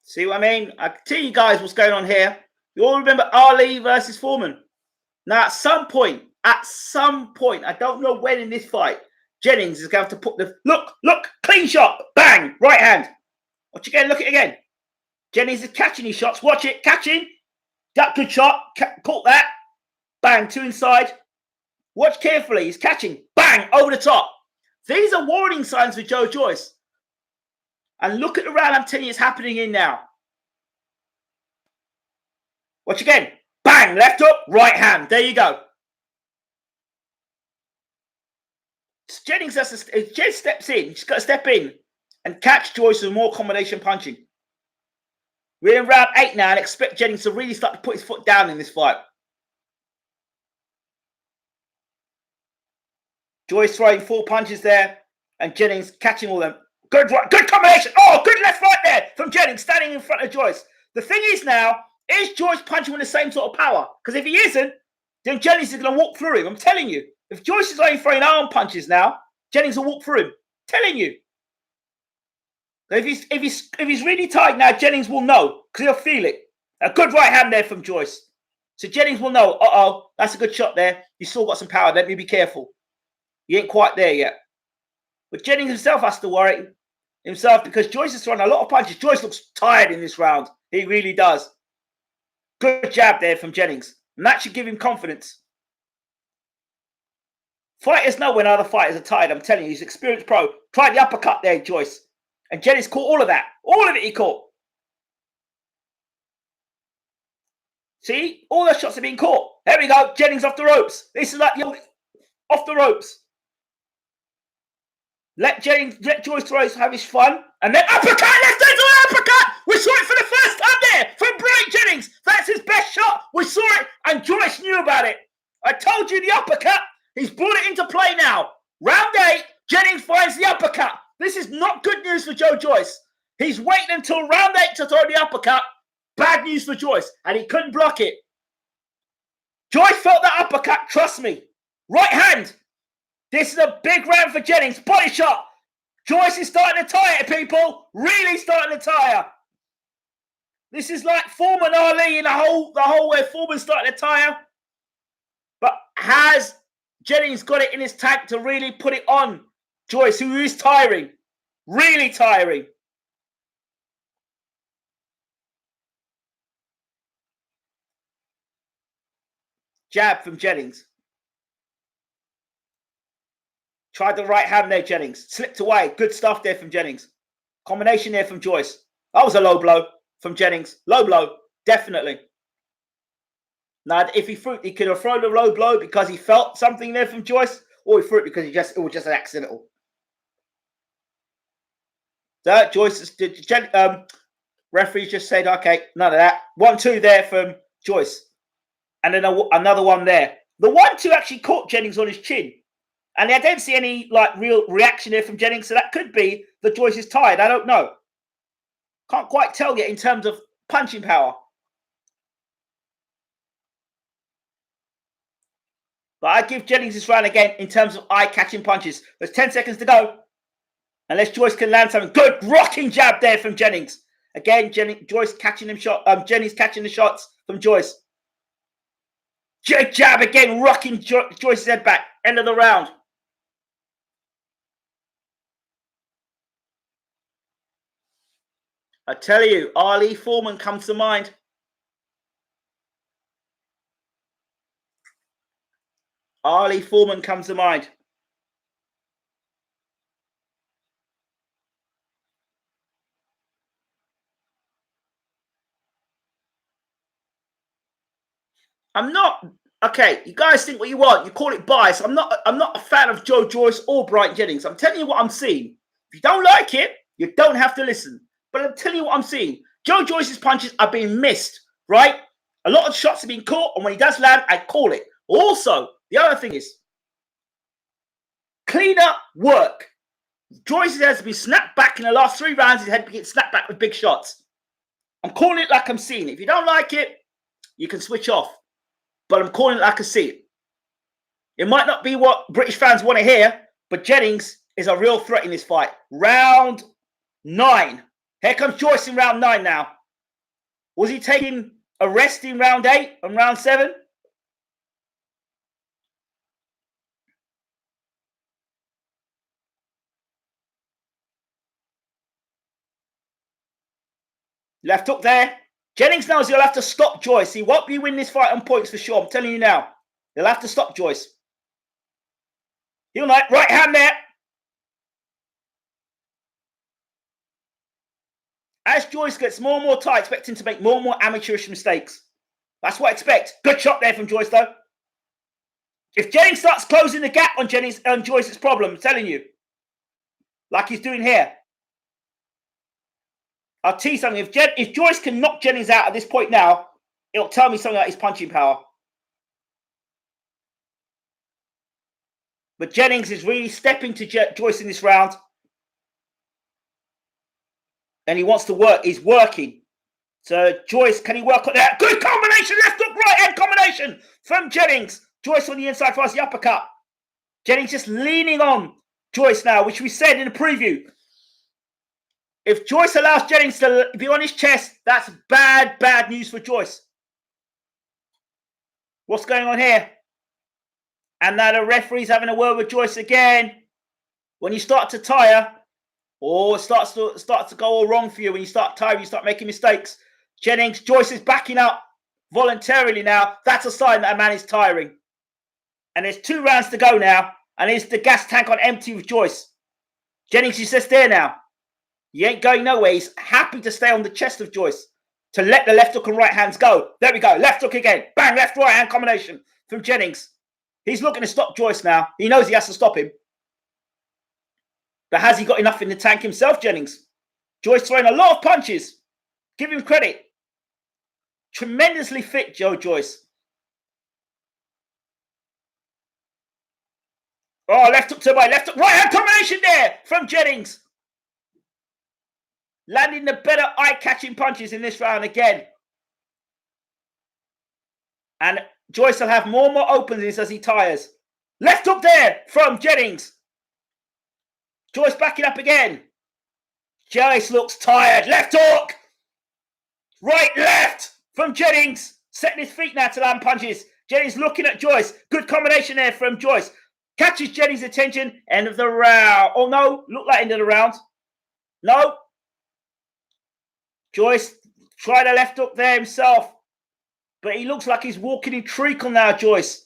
See what I mean? I can tell you guys what's going on here. You all remember Ali versus Foreman. Now, at some point, I don't know when in this fight, Jennings is going to have to put the look, clean shot, bang, right hand. Watch again, look it again. Jennings is catching his shots. Watch it, catching. That good shot, caught that. Bang, 2 inside. Watch carefully, he's catching. Bang, over the top. These are warning signs for Joyce. And look at the round I'm telling you it's happening in now. Watch again. Bang, left hook, right hand. There you go. Jennings steps in. He's got to step in and catch Joyce with more combination punching. We're in round 8 now and expect Jennings to really start to put his foot down in this fight. Joyce throwing 4 punches there and Jennings catching all them. Good combination. Oh, good left right there from Jennings standing in front of Joyce. The thing is now, is Joyce punching with the same sort of power? Because if he isn't, then Jennings is going to walk through him. I'm telling you. If Joyce is only throwing arm punches now, Jennings will walk through him. I'm telling you. If he's really tired now, Jennings will know because he'll feel it. A good right hand there from Joyce. So Jennings will know, that's a good shot there. You still got some power. Let me be careful. You ain't quite there yet. But Jennings himself has to worry himself because Joyce is throwing a lot of punches. Joyce looks tired in this round. He really does. Good jab there from Jennings. And that should give him confidence. Fighters know when other fighters are tired. I'm telling you, he's an experienced pro. Tried the uppercut there, Joyce. And Jennings caught all of that. All of it he caught. See? All those shots are being caught. There we go. Jennings off the ropes. This is like off the ropes. Let Joyce throw have his fun. And then uppercut. Let's do an uppercut. We saw it for the first time there from Brian Jennings. That's his best shot. We saw it and Joyce knew about it. I told you the uppercut. He's brought it into play now. Round 8, Jennings finds the uppercut. This is not good news for Joe Joyce. He's waiting until round 8 to throw the uppercut. Bad news for Joyce. And he couldn't block it. Joyce felt that uppercut. Trust me. Right hand. This is a big round for Jennings. Body shot. Joyce is starting to tire, people. Really starting to tire. This is like Foreman Ali in the whole way. Foreman starting to tire. But has Jennings got it in his tank to really put it on Joyce, who is tiring. Really tiring. Jab from Jennings. Tried the right hand there, Jennings. Slipped away. Good stuff there from Jennings. Combination there from Joyce. That was a low blow from Jennings. Low blow. Definitely. Now, if he could have thrown a low blow because he felt something there from Joyce, or he threw it because it was just an accidental. So Joyce, referee just said, okay, none of that. 1-2 there from Joyce. And then another one there. The 1-2 actually caught Jennings on his chin. And I didn't see any real reaction there from Jennings. So that could be that Joyce is tired. I don't know. Can't quite tell yet in terms of punching power. But I give Jennings this round again in terms of eye-catching punches. There's 10 seconds to go. Unless Joyce can land something. Good rocking jab there from Jennings. Again, Joyce catching him Jennings catching the shots from Joyce. Jab again, rocking Joyce's head back. End of the round. I tell you, Ali Foreman comes to mind. Ali Foreman comes to mind. I'm not okay. You guys think what you want. You call it bias. I'm not a fan of Joe Joyce or Brian Jennings. I'm telling you what I'm seeing. If you don't like it, you don't have to listen. But I'm telling you what I'm seeing. Joe Joyce's punches are being missed, right? A lot of shots are being caught, and when he does land, I call it. Also, the other thing is cleaner work. Joyce has been snapped back in the last 3 rounds. His head gets snapped back with big shots. I'm calling it like I'm seeing it. If you don't like it, you can switch off. But I'm calling it like I see it. It might not be what British fans want to hear, but Jennings is a real threat in this fight. Round 9. Here comes Joyce in round 9 now. Was he taking a rest in round 8 and round 7? Left hook there. Jennings knows he'll have to stop Joyce. He won't be winning this fight on points for sure. I'm telling you now. He'll have to stop Joyce. He'll know. Right hand there. As Joyce gets more and more tight, expect him to make more and more amateurish mistakes. That's what I expect. Good shot there from Joyce, though. If Jennings starts closing the gap on Joyce's problem, I'm telling you, like he's doing here, I'll tell you something. If Joyce can knock Jennings out at this point now, it'll tell me something about his punching power. But Jennings is really stepping to Joyce in this round. And he wants to work. He's working. So Joyce, can he work on that? Good combination. Left hook, right hand combination from Jennings. Joyce on the inside for us, the uppercut. Jennings just leaning on Joyce now, which we said in the preview. If Joyce allows Jennings to be on his chest, that's bad, bad news for Joyce. What's going on here? And now the referee's having a word with Joyce again. When you start to tire, or it starts to go all wrong for you, when you start tiring, you start making mistakes. Jennings, Joyce is backing up voluntarily now. That's a sign that a man is tiring. And there's 2 rounds to go now. And it's the gas tank on empty with Joyce. Jennings is just there now. He ain't going nowhere. He's happy to stay on the chest of Joyce, to let the left hook and right hands go. There we go. Left hook again. Bang, left, right hand combination from Jennings. He's looking to stop Joyce now. He knows he has to stop him. But has he got enough in the tank himself, Jennings? Joyce throwing a lot of punches. Give him credit. Tremendously fit, Joyce. Oh, left hook to the right. Left hook, right hand combination there from Jennings. Landing the better eye-catching punches in this round again. And Joyce will have more and more openings as he tires. Left hook there from Jennings. Joyce backing up again. Joyce looks tired. Left hook. Right, left from Jennings. Setting his feet now to land punches. Jennings looking at Joyce. Good combination there from Joyce. Catches Jennings' attention. End of the round. Oh, no. Look like end of the round. No. Joyce tried a left hook there himself. But he looks like he's walking in treacle now, Joyce.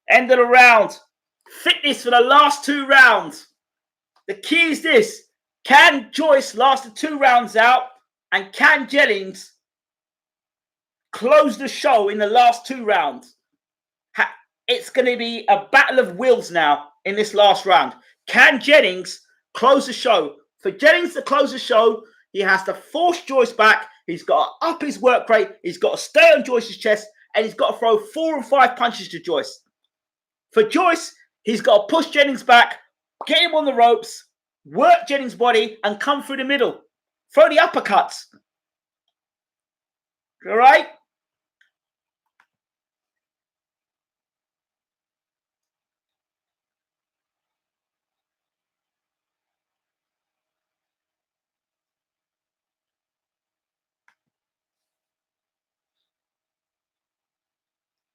End of the round. Fitness for the last 2 rounds. The key is this. Can Joyce last the 2 rounds out? And can Jennings close the show in the last 2 rounds? It's going to be a battle of wills now in this last round. Can Jennings close the show? For Jennings to close the show, he has to force Joyce back. He's got to up his work rate. He's got to stay on Joyce's chest. And he's got to throw 4 or 5 punches to Joyce. For Joyce, he's got to push Jennings back, get him on the ropes, work Jennings' body, and come through the middle. Throw the uppercuts. All right?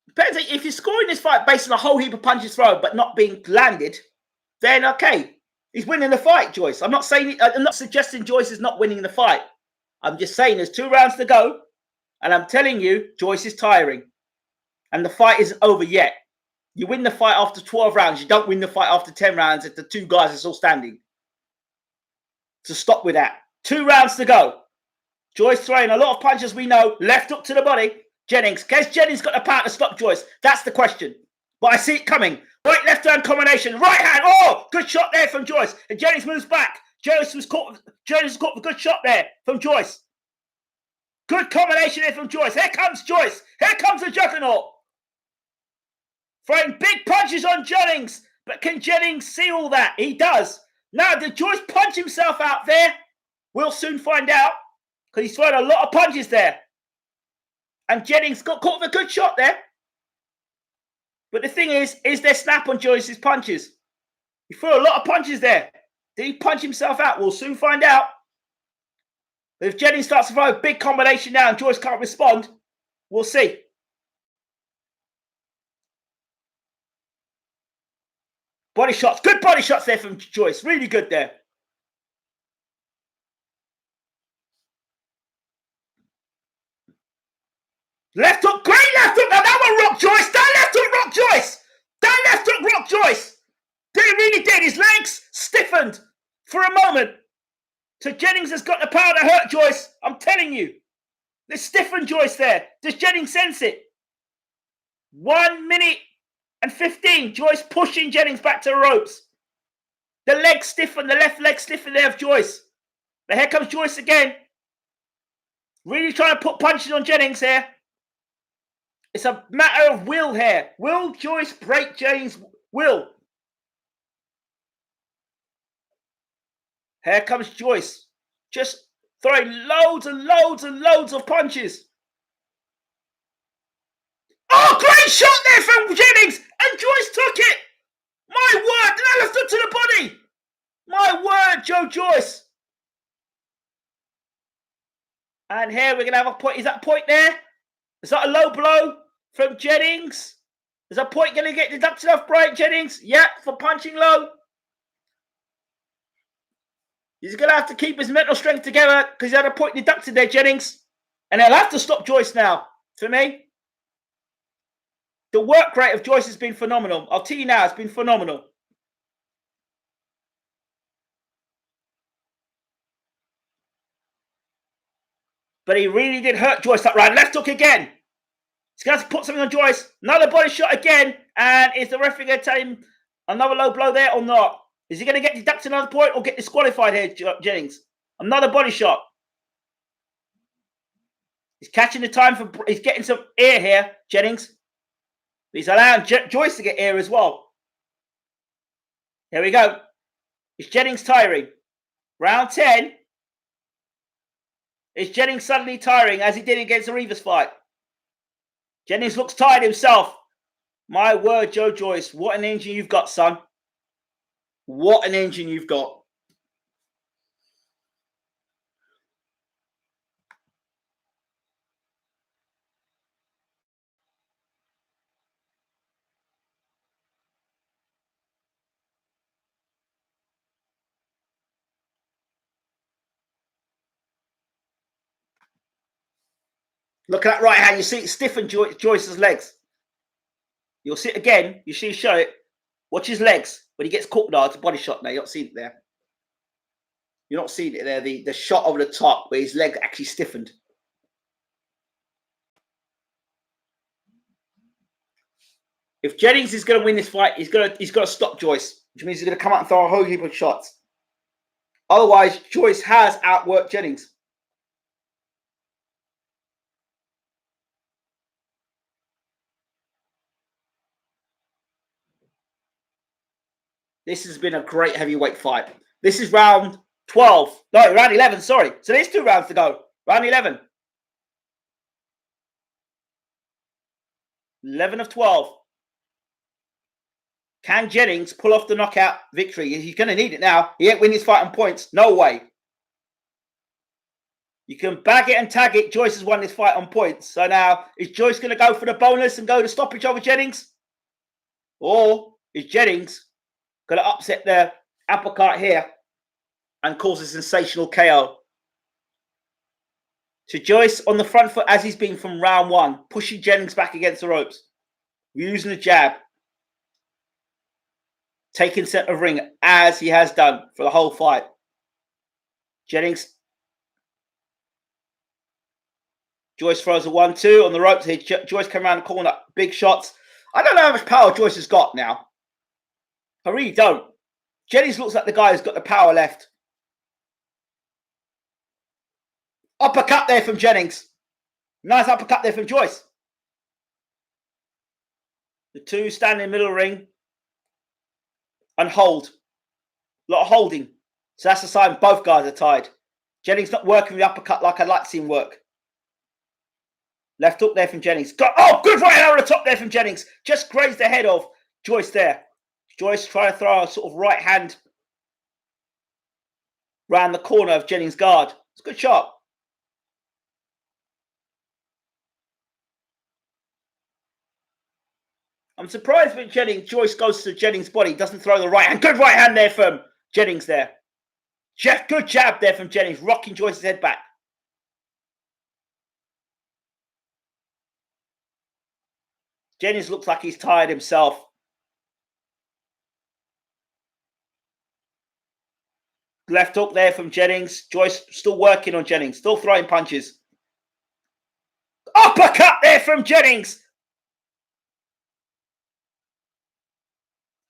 Depends. If you're scoring this fight based on a whole heap of punches thrown but not being landed, then okay, he's winning the fight, Joyce. I'm not suggesting Joyce is not winning the fight. I'm just saying there's 2 rounds to go, and I'm telling you, Joyce is tiring, and the fight isn't over yet. You win the fight after 12 rounds. You don't win the fight after 10 rounds if the 2 guys are still standing. So stop with that. 2 rounds to go. Joyce throwing a lot of punches, we know. Left hook to the body. Jennings. Has Jennings got the power to stop Joyce? That's the question. But I see it coming. Right, left hand combination. Right hand. Oh, good shot there from Joyce. And Jennings moves back. Jennings was caught with a good shot there from Joyce. Good combination there from Joyce. Here comes Joyce. Here comes the juggernaut. Throwing big punches on Jennings. But can Jennings see all that? He does. Now, did Joyce punch himself out there? We'll soon find out. Because he's thrown a lot of punches there. And Jennings got caught with a good shot there. But the thing is there snap on Joyce's punches? He threw a lot of punches there. Did he punch himself out? We'll soon find out. But if Jennings starts to throw a big combination now and Joyce can't respond, we'll see. Body shots. Good body shots there from Joyce. Really good there. Left hook, great left hook. Now that one rocked Joyce. That left hook rocked Joyce. That left hook rocked Joyce. He really did. His legs stiffened for a moment. So Jennings has got the power to hurt Joyce. I'm telling you. They stiffened Joyce there. Does Jennings sense it? 1 minute and 15. Joyce pushing Jennings back to the ropes. The leg stiffened. The left leg stiffened there of Joyce. But here comes Joyce again. Really trying to put punches on Jennings here. It's a matter of will here. Will Joyce break Jennings' will? Here comes Joyce. Just throwing loads and loads and loads of punches. Oh, great shot there from Jennings. And Joyce took it. My word. That left hook to the body. My word, Joyce. And here we're going to have a point. Is that a point there? Is that a low blow from Jennings? Is that point going to get deducted off Brian Jennings? Yeah, for punching low. He's going to have to keep his mental strength together because he had a point deducted there, Jennings. And he'll have to stop Joyce now, for me. The work rate of Joyce has been phenomenal. I'll tell you now, it's been phenomenal. But he really did hurt Joyce that round. Left hook again. He's going to have to put something on Joyce. Another body shot again. And is the referee going to tell him another low blow there or not? Is he going to get deducted another point or get disqualified here, Jennings? Another body shot. He's catching the time for... He's getting some air here, Jennings. He's allowing Joyce to get air as well. Here we go. Is Jennings tiring? Round 10. Is Jennings suddenly tiring as he did against the Rivas fight? Jennings looks tired himself. My word, Joe Joyce, what an engine you've got, son. What an engine you've got. Look at that right hand. You see it stiffen Joyce's legs. You'll see it again. You see show it. Watch his legs. When he gets caught now, it's a body shot now. You're not seeing it there. You're not seeing it there. The shot over the top where his leg actually stiffened. If Jennings is going to win this fight, he's got to stop Joyce, which means he's going to come out and throw a whole heap of shots. Otherwise, Joyce has outworked Jennings. This has been a great heavyweight fight. This is round 12. No, round 11, sorry. So there's 2 rounds to go. Round 11. 11 of 12. Can Jennings pull off the knockout victory? He's going to need it now. He ain't winning his fight on points. No way. You can bag it and tag it. Joyce has won this fight on points. So now, is Joyce going to go for the bonus and go to stoppage over Jennings? Or is Jennings going to upset the uppercut here and cause a sensational KO? To Joyce on the front foot as he's been from round 1, pushing Jennings back against the ropes, using the jab, taking center of ring as he has done for the whole fight. Jennings. Joyce throws a 1-2 on the ropes here. Joyce come around the corner, big shots. I don't know how much power Joyce has got now. I really don't. Jennings looks like the guy who's got the power left. Uppercut there from Jennings. Nice uppercut there from Joyce. The 2 stand in the middle of the ring and hold. A lot of holding. So that's a sign both guys are tired. Jennings not working the uppercut like I'd like to see him work. Left hook there from Jennings. Oh, good right hand over the top there from Jennings. Just grazed the head of Joyce there. Joyce trying to throw a sort of right hand round the corner of Jennings' guard. It's a good shot. I'm surprised when Joyce goes to Jennings' body, doesn't throw the right hand. Good right hand there from Jennings there. Good jab there from Jennings, rocking Joyce's head back. Jennings looks like he's tired himself. Left hook there from Jennings. Joyce still working on Jennings, still throwing punches. Uppercut there from Jennings.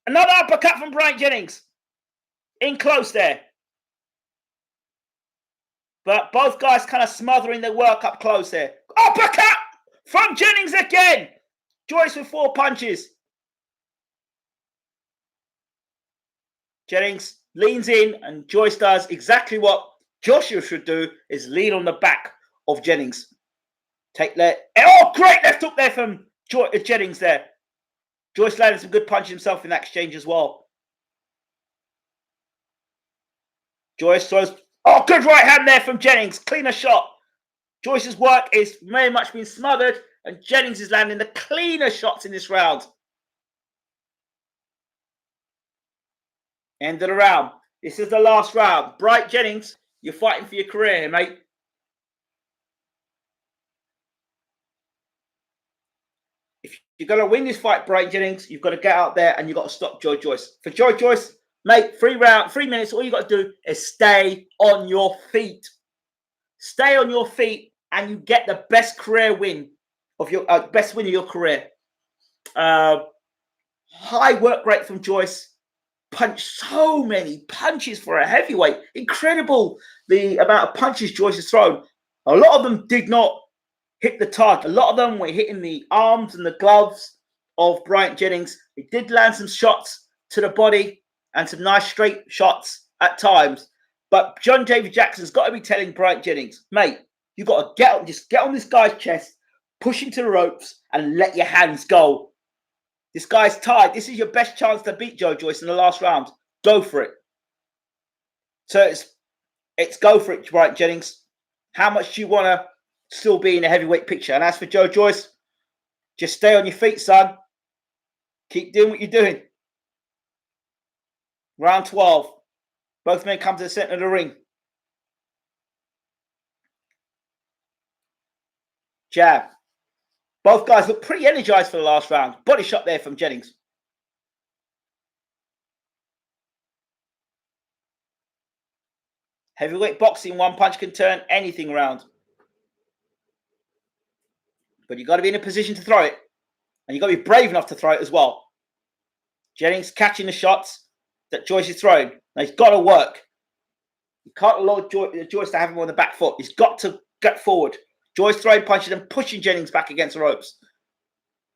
Another uppercut from Brian Jennings. In close there. But both guys kind of smothering their work up close there. Uppercut from Jennings again. Joyce with 4 punches. Jennings leans in and Joyce does exactly what Joshua should do, is lean on the back of Jennings. Take that. Oh, great left hook there from Jennings there. Joyce landed some good punches himself in that exchange as well. Joyce throws. Oh, good right hand there from Jennings. Cleaner shot. Joyce's work is very much being smothered, and Jennings is landing the cleaner shots in this round. End of the round. This is the last round. Bright Jennings, you're fighting for your career here, mate. If you're going to win this fight, Bright Jennings, you've got to get out there and you've got to stop Joyce. For Joyce, mate, 3 minutes, all you got to do is stay on your feet. Stay on your feet and you get the best career win of your best win of your career. High work rate from Joyce. Punched so many punches for a heavyweight. Incredible the amount of punches Joyce has thrown. A lot of them did not hit the target. A lot of them were hitting the arms and the gloves of Bryant Jennings. He did land some shots to the body and some nice straight shots at times. But John David Jackson's got to be telling Bryant Jennings, mate, you got to just get on this guy's chest, push him to the ropes, and let your hands go. This guy's tired. This is your best chance to beat Joyce in the last round. Go for it. So it's go for it, Bryant Jennings. How much do you want to still be in the heavyweight picture? And as for Joyce, just stay on your feet, son. Keep doing what you're doing. Round 12. Both men come to the center of the ring. Jab. Both guys look pretty energized for the last round. Body shot there from Jennings. Heavyweight boxing, one punch can turn anything around. But you've got to be in a position to throw it. And you've got to be brave enough to throw it as well. Jennings catching the shots that Joyce is throwing. Now he's got to work. You can't allow Joyce to have him on the back foot. He's got to get forward. Joyce throwing punches and pushing Jennings back against the ropes.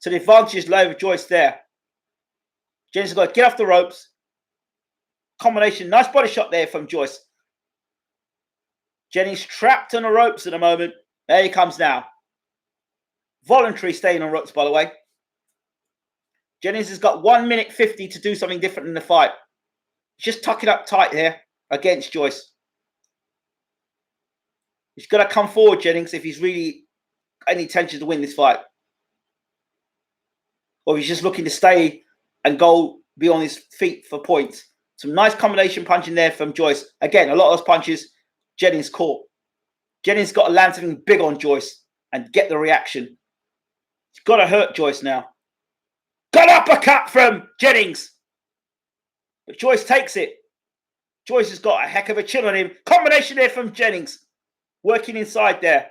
So the advantage is low with Joyce there. Jennings has got to get off the ropes. Combination. Nice body shot there from Joyce. Jennings trapped on the ropes at the moment. There he comes now. Voluntary staying on ropes, by the way. Jennings has got 1 minute 50 to do something different in the fight. Just tuck it up tight here against Joyce. He's got to come forward, Jennings, if he's really got any intention to win this fight. Or if he's just looking to stay and go be on his feet for points. Some nice combination punching there from Joyce. Again, a lot of those punches Jennings caught. Jennings got to land something big on Joyce and get the reaction. He's got to hurt Joyce now. Got uppercut from Jennings. But Joyce takes it. Joyce has got a heck of a chin on him. Combination there from Jennings. Working inside there.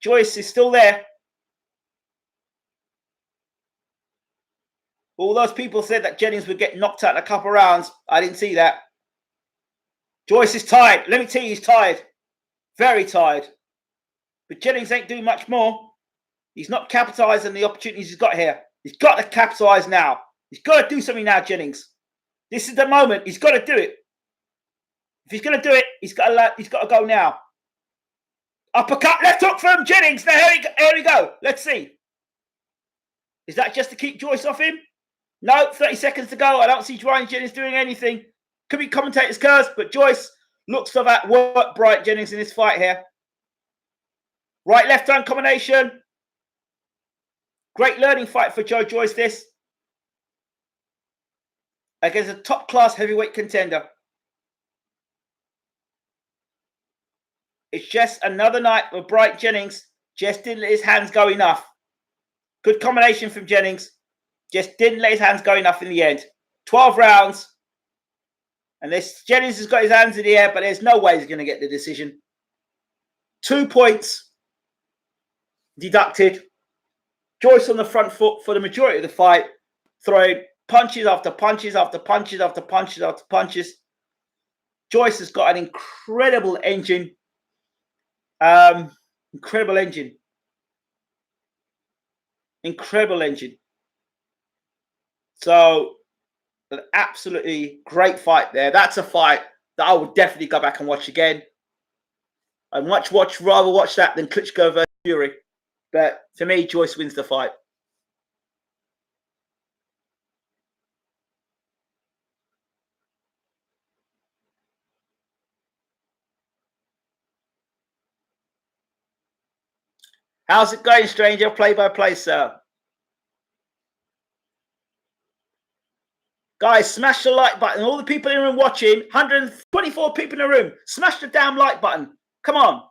Joyce is still there. All those people said that Jennings would get knocked out in a couple of rounds. I didn't see that. Joyce is tired. Let me tell you, he's tired. Very tired. But Jennings ain't doing much more. He's not capitalizing on the opportunities he's got here. He's got to capitalize now. He's got to do something now, Jennings. This is the moment. He's got to do it. If he's going to do it, he's got to go now. Uppercut, left hook from Jennings. Now, here we go. Let's see. Is that just to keep Joyce off him? No, 30 seconds to go. I don't see Bryant Jennings doing anything. Could be commentator's curse, but Joyce looks for that work Bryant Jennings in this fight here. Right, left hand combination. Great learning fight for Joyce, this. Against a top-class heavyweight contender. It's just another night where Bryant Jennings just didn't let his hands go enough. Good combination from Jennings. Just didn't let his hands go enough in the end. 12 rounds. And Jennings has got his hands in the air, but there's no way he's going to get the decision. 2 points deducted. Joyce on the front foot for the majority of the fight, throwing punches after punches after punches after punches after punches. Joyce has got an incredible engine. Incredible engine. Incredible engine. So, an absolutely great fight there. That's a fight that I would definitely go back and watch again. I'd rather watch that than Klitschko versus Fury. But for me, Joyce wins the fight. How's it going, stranger? Play by play, sir. Guys, smash the like button. All the people in the room watching, 124 people in the room. Smash the damn like button. Come on.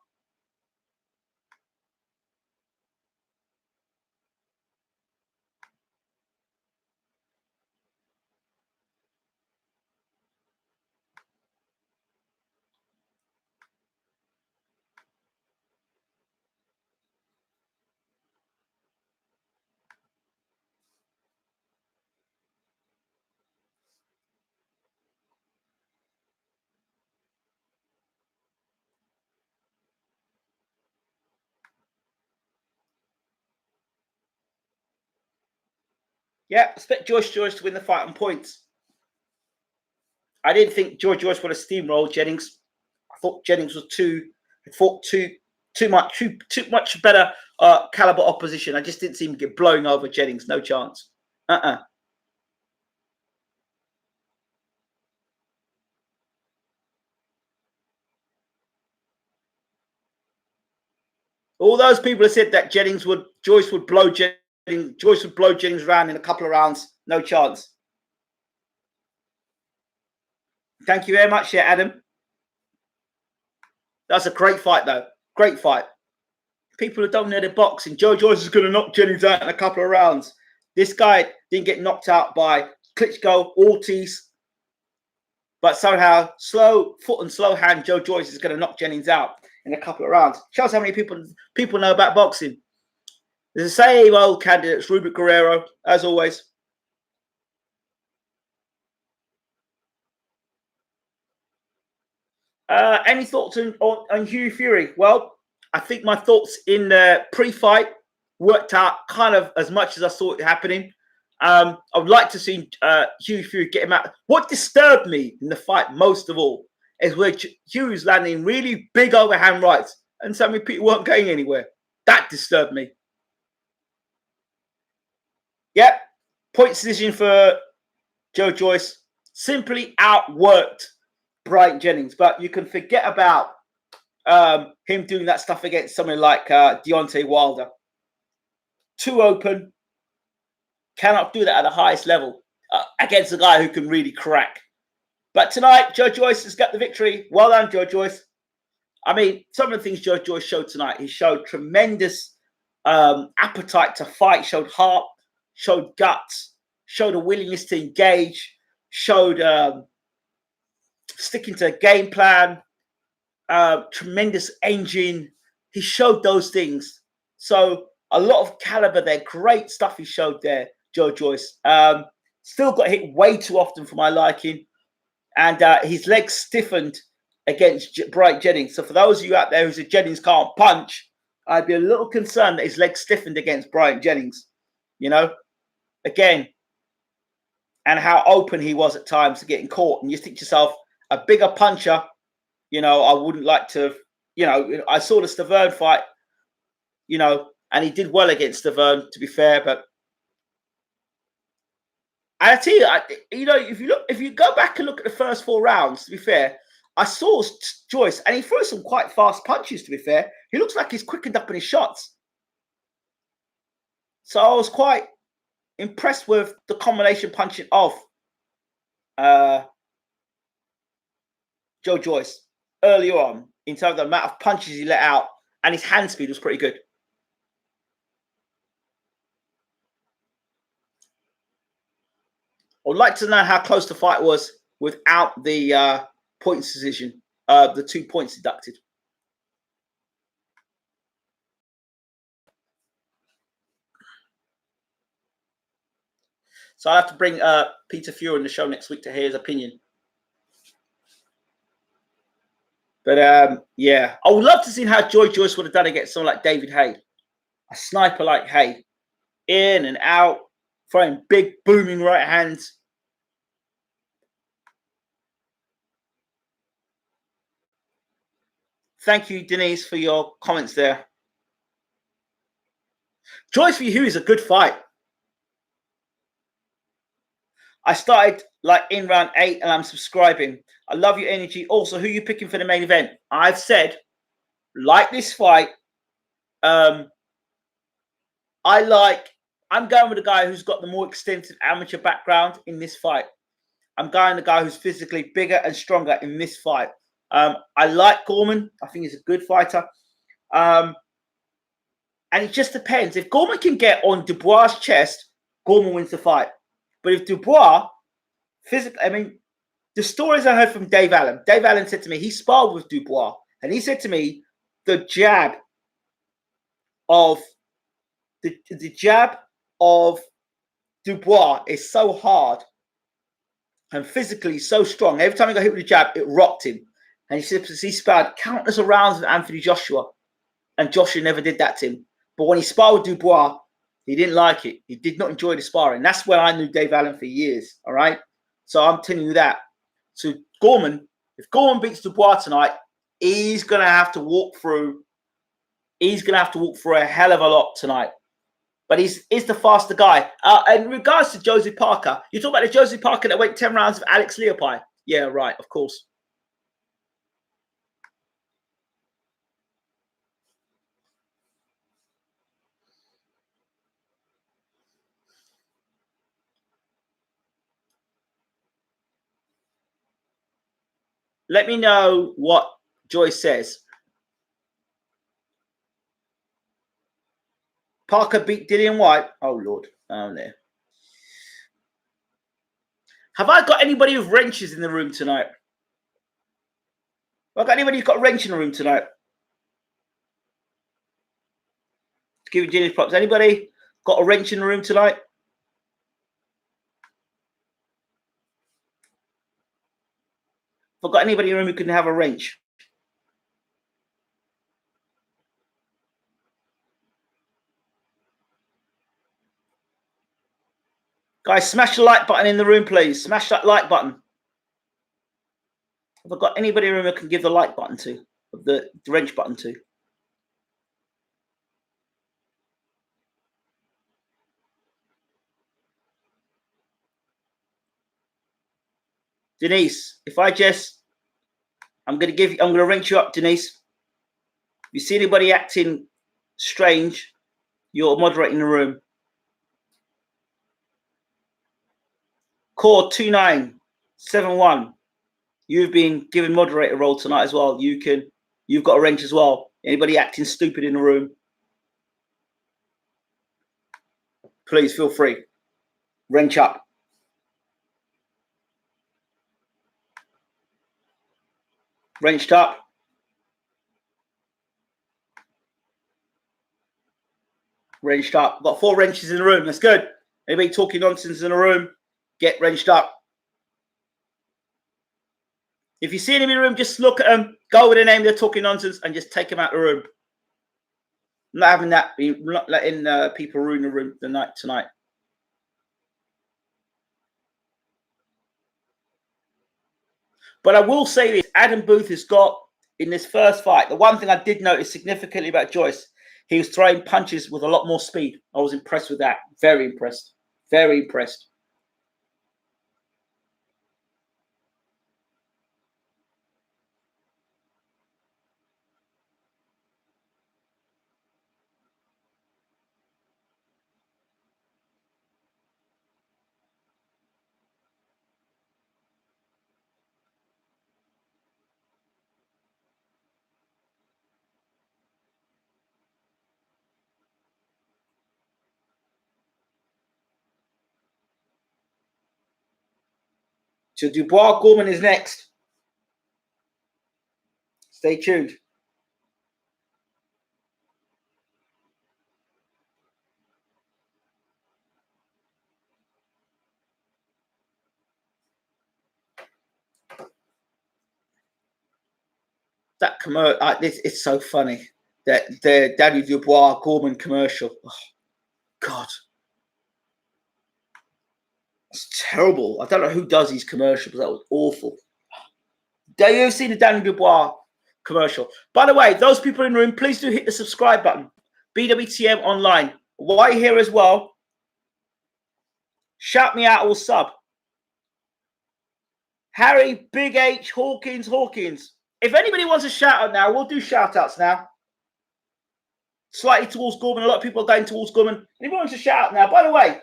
Yeah, expect Joyce to win the fight on points. I didn't think Joyce would have steamrolled Jennings. I thought Jennings was too much better caliber opposition. I just didn't see him get blowing over Jennings. No chance. All those people have said that Joyce would blow Jennings around in a couple of rounds. No chance. Thank you very much, yeah, Adam. That's a great fight, though. Great fight. People who don't know the boxing, Joyce is going to knock Jennings out in a couple of rounds. This guy didn't get knocked out by Klitschko, Ortiz, but somehow slow foot and slow hand, Joyce is going to knock Jennings out in a couple of rounds. Shows how many people know about boxing. There's the same old candidates, Rubik Guerrero, as always. Any thoughts on Hugh Fury? Well, I think my thoughts in the pre-fight worked out kind of as much as I saw it happening. I would like to see Hugh Fury get him out. What disturbed me in the fight most of all is where Hugh's landing really big overhand rights and so many people weren't going anywhere. That disturbed me. Yep, point decision for Joyce. Simply outworked Bryant Jennings, but you can forget about him doing that stuff against someone like Deontay Wilder. Too open. Cannot do that at the highest level against a guy who can really crack. But tonight, Joyce has got the victory. Well done, Joyce. I mean, some of the things Joyce showed tonight, he showed tremendous appetite to fight, showed heart, showed guts, showed a willingness to engage, showed sticking to a game plan, tremendous engine. He showed those things. So a lot of caliber there. Great stuff he showed there, Joyce. Still got hit way too often for my liking. And his legs stiffened against Bryant Jennings. So for those of you out there who said Jennings can't punch, I'd be a little concerned that his legs stiffened against Bryant Jennings. You know, again, and how open he was at times to getting caught. And you think to yourself, a bigger puncher, you know, I wouldn't like to, you know, I saw the Stavern fight, you know, and he did well against Stavern, to be fair, but I tell you, you know, if you go back and look at the first 4 rounds, to be fair, I saw Joyce, and he threw some quite fast punches, to be fair. He looks like he's quickened up in his shots. So I was quite impressed with the combination punching of Joyce earlier on in terms of the amount of punches he let out, and his hand speed was pretty good. I would like to know how close the fight was without the points decision, the 2 points deducted. So I have to bring Peter Fury on the show next week to hear his opinion. But yeah, I would love to see how Joyce would have done against someone like David Haye, a sniper like Haye, in and out, throwing big booming right hands. Thank you, Denise, for your comments there. Joyce v. Hugh is a good fight. I started like in round 8 and I'm subscribing. I love your energy. Also, who are you picking for the main event? I've said, like this fight, I'm going with the guy who's got the more extensive amateur background in this fight. I'm going with the guy who's physically bigger and stronger in this fight. I like Gorman. I think he's a good fighter. And it just depends. If Gorman can get on Dubois' chest, Gorman wins the fight. But if Dubois, physically, I mean, the stories I heard from Dave Allen said to me, he sparred with Dubois. And he said to me, the jab of Dubois is so hard and physically so strong. Every time he got hit with a jab, it rocked him. And he said he sparred countless of rounds with Anthony Joshua. And Joshua never did that to him. But when he sparred with Dubois, he didn't like it. He did not enjoy the sparring. That's where I knew Dave Allen for years. All right. So I'm telling you that. So Gorman, if Gorman beats Dubois tonight, he's gonna have to walk through. He's gonna have to walk through a hell of a lot tonight. But he's the faster guy. In regards to Josie Parker, you talk about the Josie Parker that went 10 rounds with Alex Leopai. Yeah, right. Of course. Let me know what Joyce says. Parker beat Dillian White. Oh, Lord. Oh, there. Have I got anybody with wrenches in the room tonight? Have I got anybody who's got a wrench in the room tonight? Give you Jennings props. Anybody got a wrench in the room tonight? Have I got anybody in the room who can have a wrench? Guys, smash the like button in the room, please. Smash that like button. Have I got anybody in the room I can give the like button to? The wrench button to? Denise, if I just, I'm going to wrench you up, Denise. If you see anybody acting strange, you're moderating the room. Core 2971. You've been given moderator role tonight as well. You've got a wrench as well. Anybody acting stupid in the room, please feel free. Wrench up. Wrenched up. Wrenched up. Got 4 wrenches in the room. That's good. Anybody talking nonsense in the room, get wrenched up. If you see them in the room, just look at them, go with the name they're talking nonsense, and just take them out of the room. I'm not having that. I'm not letting people ruin the room tonight. But I will say this: Adam Booth has got in this first fight. The one thing I did notice significantly about Joyce, he was throwing punches with a lot more speed. I was impressed with that. Very impressed. Very impressed. So Dubois Gorman is next. Stay tuned. That commercial, it's so funny. That the Danny Dubois Gorman commercial. Oh, God. It's terrible. I don't know who does these commercials. That was awful. Do you see the Danny Dubois commercial? By the way, those people in the room, please do hit the subscribe button. BWTM Online. While you're here as well, shout me out or sub. Harry, Big H, Hawkins. If anybody wants a shout out now, we'll do shout outs now. slightly towards Gorman. A lot of people are going towards Gorman. Anyone wants to shout out now? By the way,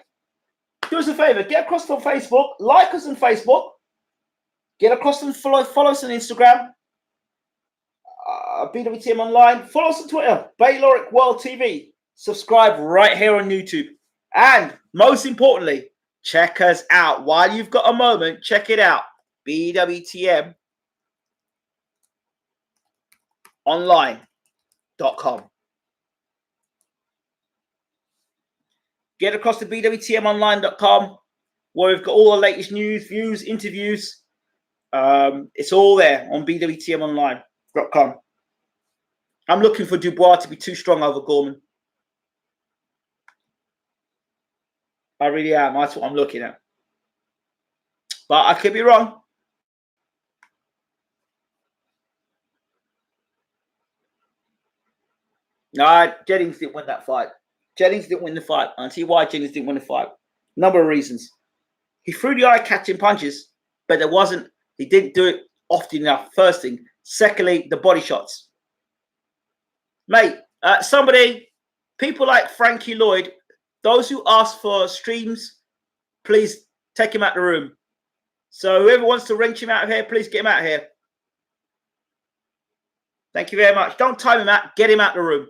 do us a favor. Get across on Facebook. Like us on Facebook. Get across and follow us on Instagram. BWTM Online. Follow us on Twitter. Bayloric World TV. Subscribe right here on YouTube. And most importantly, check us out. While you've got a moment, check it out. BWTMOnline.com. Get across to BWTMOnline.com, where we've got all the latest news, views, interviews. It's all there on BWTMOnline.com. I'm looking for Dubois to be too strong over Gorman. I really am. That's what I'm looking at. But I could be wrong. No, Jennings didn't win that fight. Jennings didn't win the fight. I'll tell you why Jennings didn't win the fight. Number of reasons. He threw the eye-catching punches, but he didn't do it often enough, first thing. Secondly, the body shots. Mate, people like Frankie Lloyd, those who ask for streams, please take him out of the room. So whoever wants to wrench him out of here, please get him out of here. Thank you very much. Don't time him out. Get him out of the room.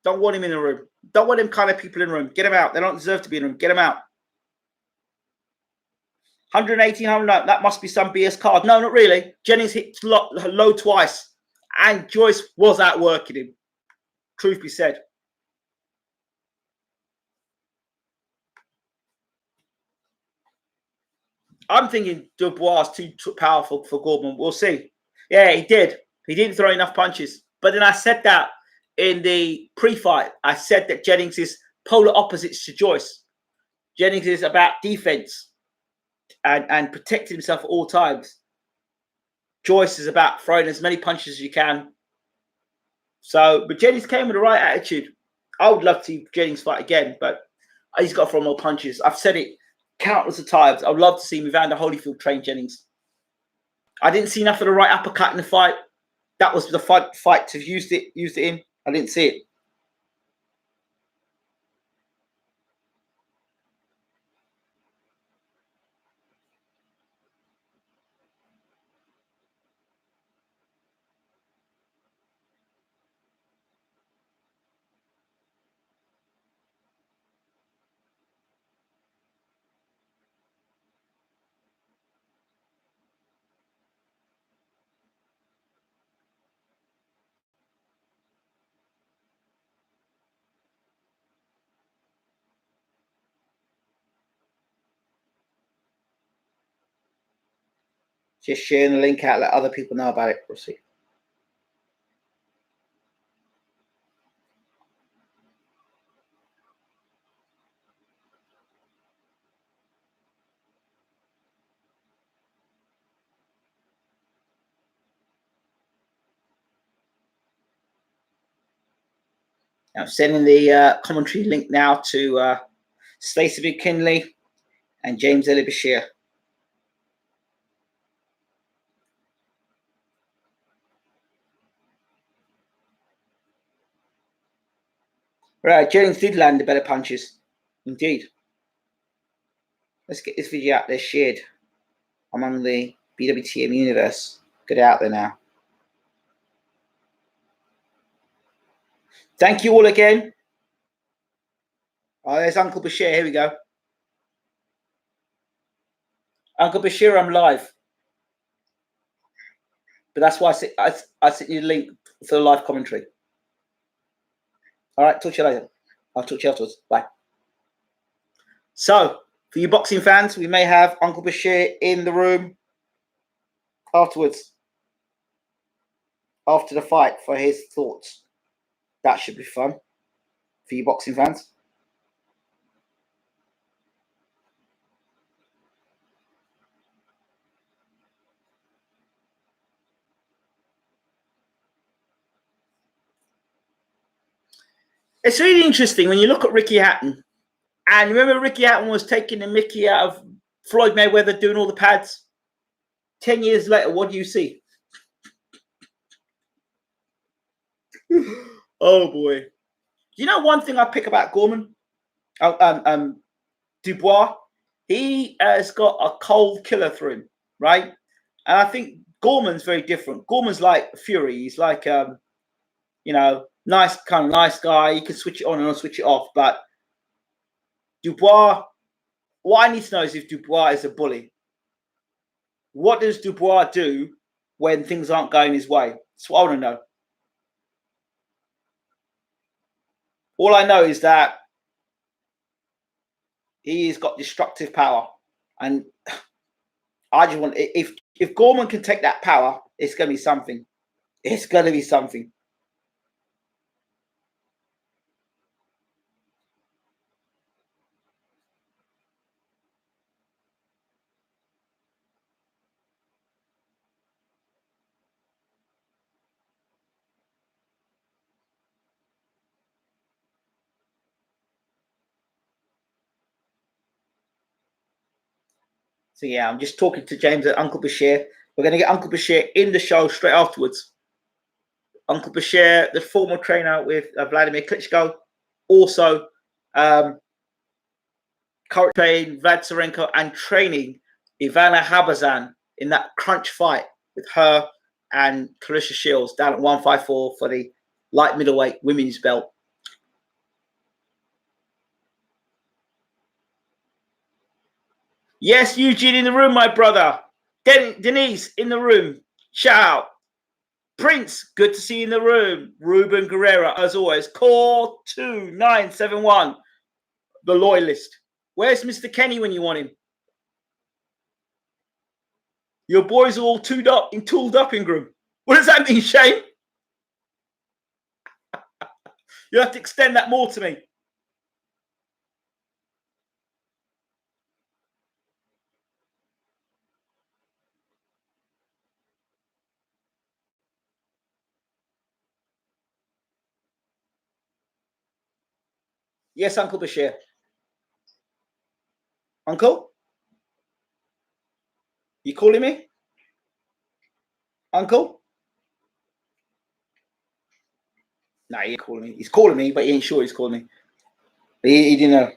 Don't want him in the room. Don't want them kind of people in the room. Get them out. They don't deserve to be in the room. Get them out. 118, 100, that must be some BS card. No, not really. Jennings hit low twice. And Joyce was outworking him. Truth be said. I'm thinking Dubois is too powerful for Gorman. We'll see. Yeah, he did. He didn't throw enough punches. But then I said that in the pre-fight. I said that Jennings is polar opposites to Joyce. Jennings is about defense and protecting himself at all times. Joyce is about throwing as many punches as you can. So, but Jennings came with the right attitude. I would love to see Jennings fight again, but he's got to throw more punches. I've said it countless of times. I would love to see Evander Holyfield train Jennings. I didn't see enough of the right uppercut in the fight. That was the fight to use it in. I didn't see it. Just sharing the link out, let other people know about it. We'll see. I'm sending the commentary link now to Stacey McKinley and James Ellie Bashir. Right, Jennings did land the better punches. Indeed. Let's get this video out there shared among the BWTM universe. Get it out there now. Thank you all again. Oh, there's Uncle Bashir. Here we go. Uncle Bashir, I'm live. But that's why I sent you the link for the live commentary. All right, talk to you later. I'll talk to you afterwards. Bye. So, for you boxing fans, we may have Uncle Bashir in the room afterwards, after the fight, for his thoughts. That should be fun for you boxing fans. It's really interesting when you look at Ricky Hatton. And remember, Ricky Hatton was taking the mickey out of Floyd Mayweather doing all the pads. 10 years later, what do you see? Oh boy. You know one thing I pick about Gorman? Dubois, he has got a cold killer through him, right? And I think Gorman's very different. Gorman's like Fury. He's like, you know, nice guy. He can switch it on and switch it off. But Dubois, what I need to know is if Dubois is a bully. What does Dubois do when things aren't going his way? That's what I want to know. All I know is that he's got destructive power, and I just want, if Gorman can take that power, it's going to be something. It's going to be something. So yeah, I'm just talking to James at Uncle Bashir. We're going to get Uncle Bashir in the show straight afterwards. Uncle Bashir, the former trainer with Vladimir Klitschko, also current train Vlad Tsarenko and training Ivana Habazan in that crunch fight with her and Clarissa Shields down at 154 for the light middleweight women's belt. Yes, Eugene in the room, my brother. Denise in the room. Shout out. Prince, good to see you in the room. Ruben Guerrero, as always. Core 2971, the loyalist. Where's Mr. Kenny when you want him? Your boys are all tooled up in Groom. What does that mean, Shane? You have to extend that more to me. Yes, Uncle Bashir. Uncle? You calling me? Uncle? No, he ain't calling me. He's calling me, but he ain't sure he's calling me. He didn't know.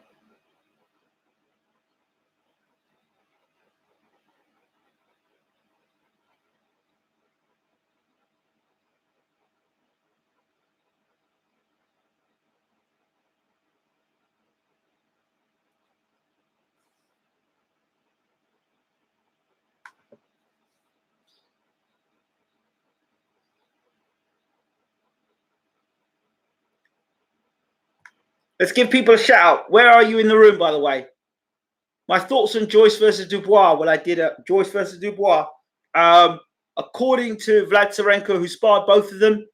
Let's give people a shout out. Where are you in the room, by the way? My thoughts on Joyce versus Dubois. Well, I did a Joyce versus Dubois. According to Vlad Tsarenko, who sparred both of them,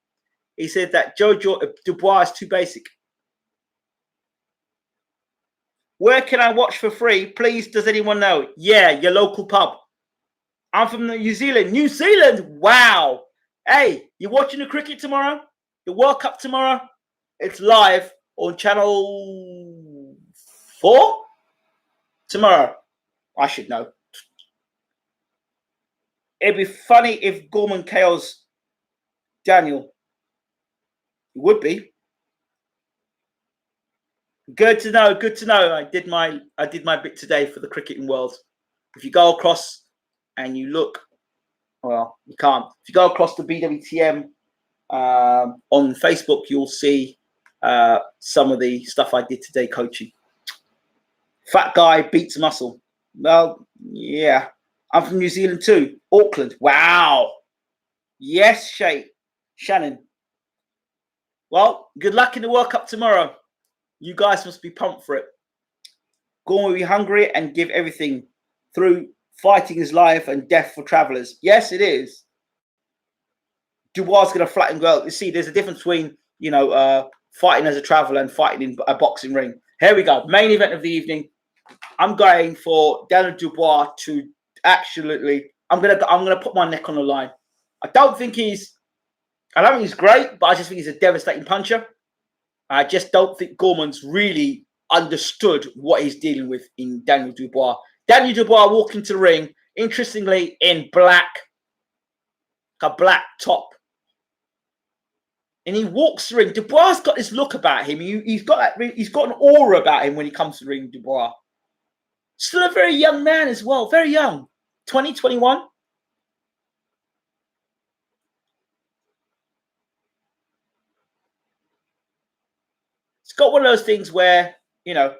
he said that Dubois is too basic. Where can I watch for free? Please, does anyone know? Yeah, your local pub. I'm from New Zealand. New Zealand? Wow. Hey, you watching the cricket tomorrow? The World Cup tomorrow? It's live on channel 4 tomorrow. I should know. It'd be funny if Gorman KOs Daniel. It would be. Good to know. Good to know. I did my bit today for the cricketing world. If you go across and you look, well, you can't. If you go across the BWTM on Facebook, you'll see some of the stuff I did today coaching. Fat guy beats muscle. Well, yeah. I'm from New Zealand too. Auckland. Wow. Yes, Shannon. Well, good luck in the World Cup tomorrow. You guys must be pumped for it. Gorman will be hungry and give everything through fighting his life and death for travellers. Yes, it is. Dubois is going to flatten go. You see, there's a difference between, fighting as a traveller and fighting in a boxing ring. Here we go. Main event of the evening. I'm going for Daniel Dubois to absolutely. I'm gonna put my neck on the line. I don't think he's great, but I just think he's a devastating puncher. I just don't think Gorman's really understood what he's dealing with in Daniel Dubois. Daniel Dubois walked into the ring Interestingly, in black, a black top. And he walks the ring. Dubois got this look about him. He's got an aura about him when he comes to the ring, Dubois. Still a very young man as well. Very young. 20, 21. It's got one of those things where, you know,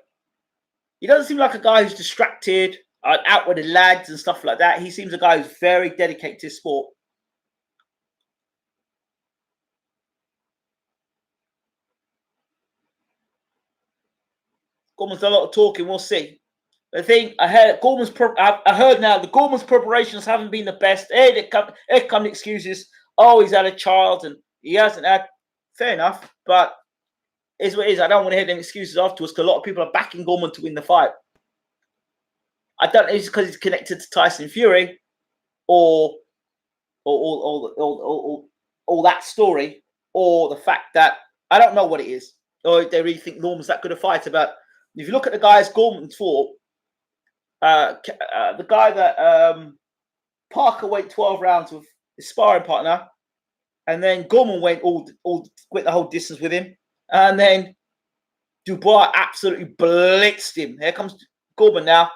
he doesn't seem like a guy who's distracted, out with the lads and stuff like that. He seems a guy who's very dedicated to his sport. Gorman's done a lot of talking. We'll see. The thing I heard, I heard now the Gorman's preparations haven't been the best. Here come the excuses. Oh, he's had a child and he hasn't had. Fair enough, but it's what it is. I don't want to hear them excuses afterwards because a lot of people are backing Gorman to win the fight. I don't know if it's because he's connected to Tyson Fury or that story, or the fact that I don't know what it is, or if they really think Norman's that good a fighter. But if you look at the guys Gorman fought, the guy that Parker went 12 rounds with his sparring partner, and then Gorman went went the whole distance with him, and then Dubois absolutely blitzed him. Here comes Gorman now.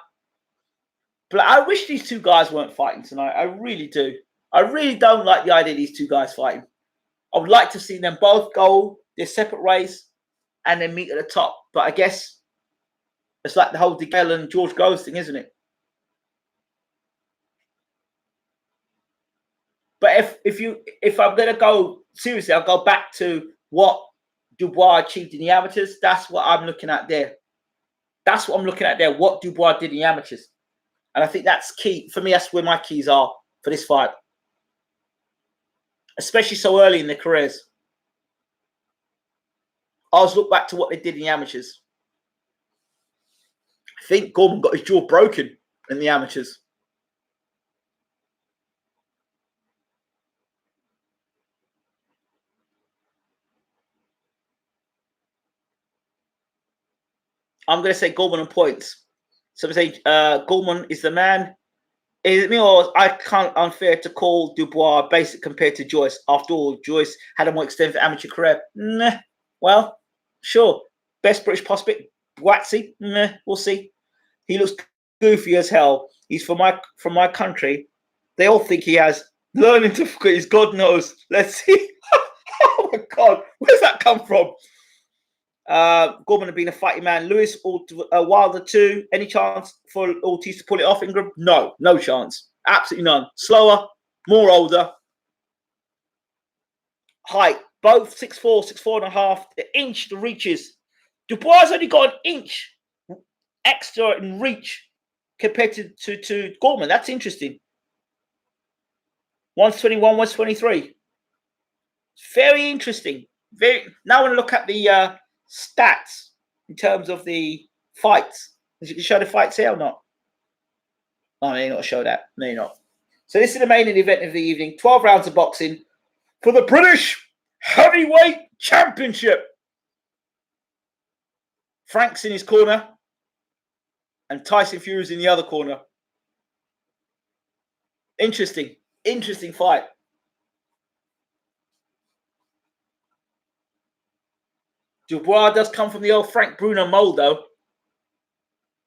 But I wish these two guys weren't fighting tonight. I really do. I really don't like the idea of these two guys fighting. I would like to see them both go their separate ways and then meet at the top. But I guess it's like the whole DeGale and George Groves thing, isn't it? But if I'm gonna go seriously, I'll go back to what Dubois achieved in the amateurs. That's what I'm looking at there. That's what I'm looking at there. What Dubois did in the amateurs, and I think that's key for me. That's where my keys are for this fight, especially so early in their careers. I always look back to what they did in the amateurs. I think Gorman got his jaw broken in the amateurs. I'm going to say Gorman on points. So we say Gorman is the man. Is it me or I can't unfair to call Dubois basic compared to Joyce? After all, Joyce had a more extensive amateur career. Nah. Well, sure. Best British prospect, Watsy. Nah, we'll see. He looks goofy as hell. He's from my country. They all think he has learning difficulties. God knows. Let's see. Oh my God, where's that come from? Gorman had been a fighting man. Lewis or Wilder too. Any chance for Ortiz to pull it off, Ingram? No, no chance. Absolutely none. Slower, more older. Height, both 6'4", 6'4.5". The inch, the reaches. Dubois only got an inch extra in reach compared to Gorman. That's interesting. 121, 123. Very interesting. Now I want to look at the stats in terms of the fights. You can show the fights here or not? Oh, no, you're not show that. No, you're not. So this is the main event of the evening. 12 rounds of boxing for the British Heavyweight Championship. Frank's in his corner and Tyson Fury's in the other corner. Interesting. Interesting fight. Dubois does come from the old Frank Bruno mold, though.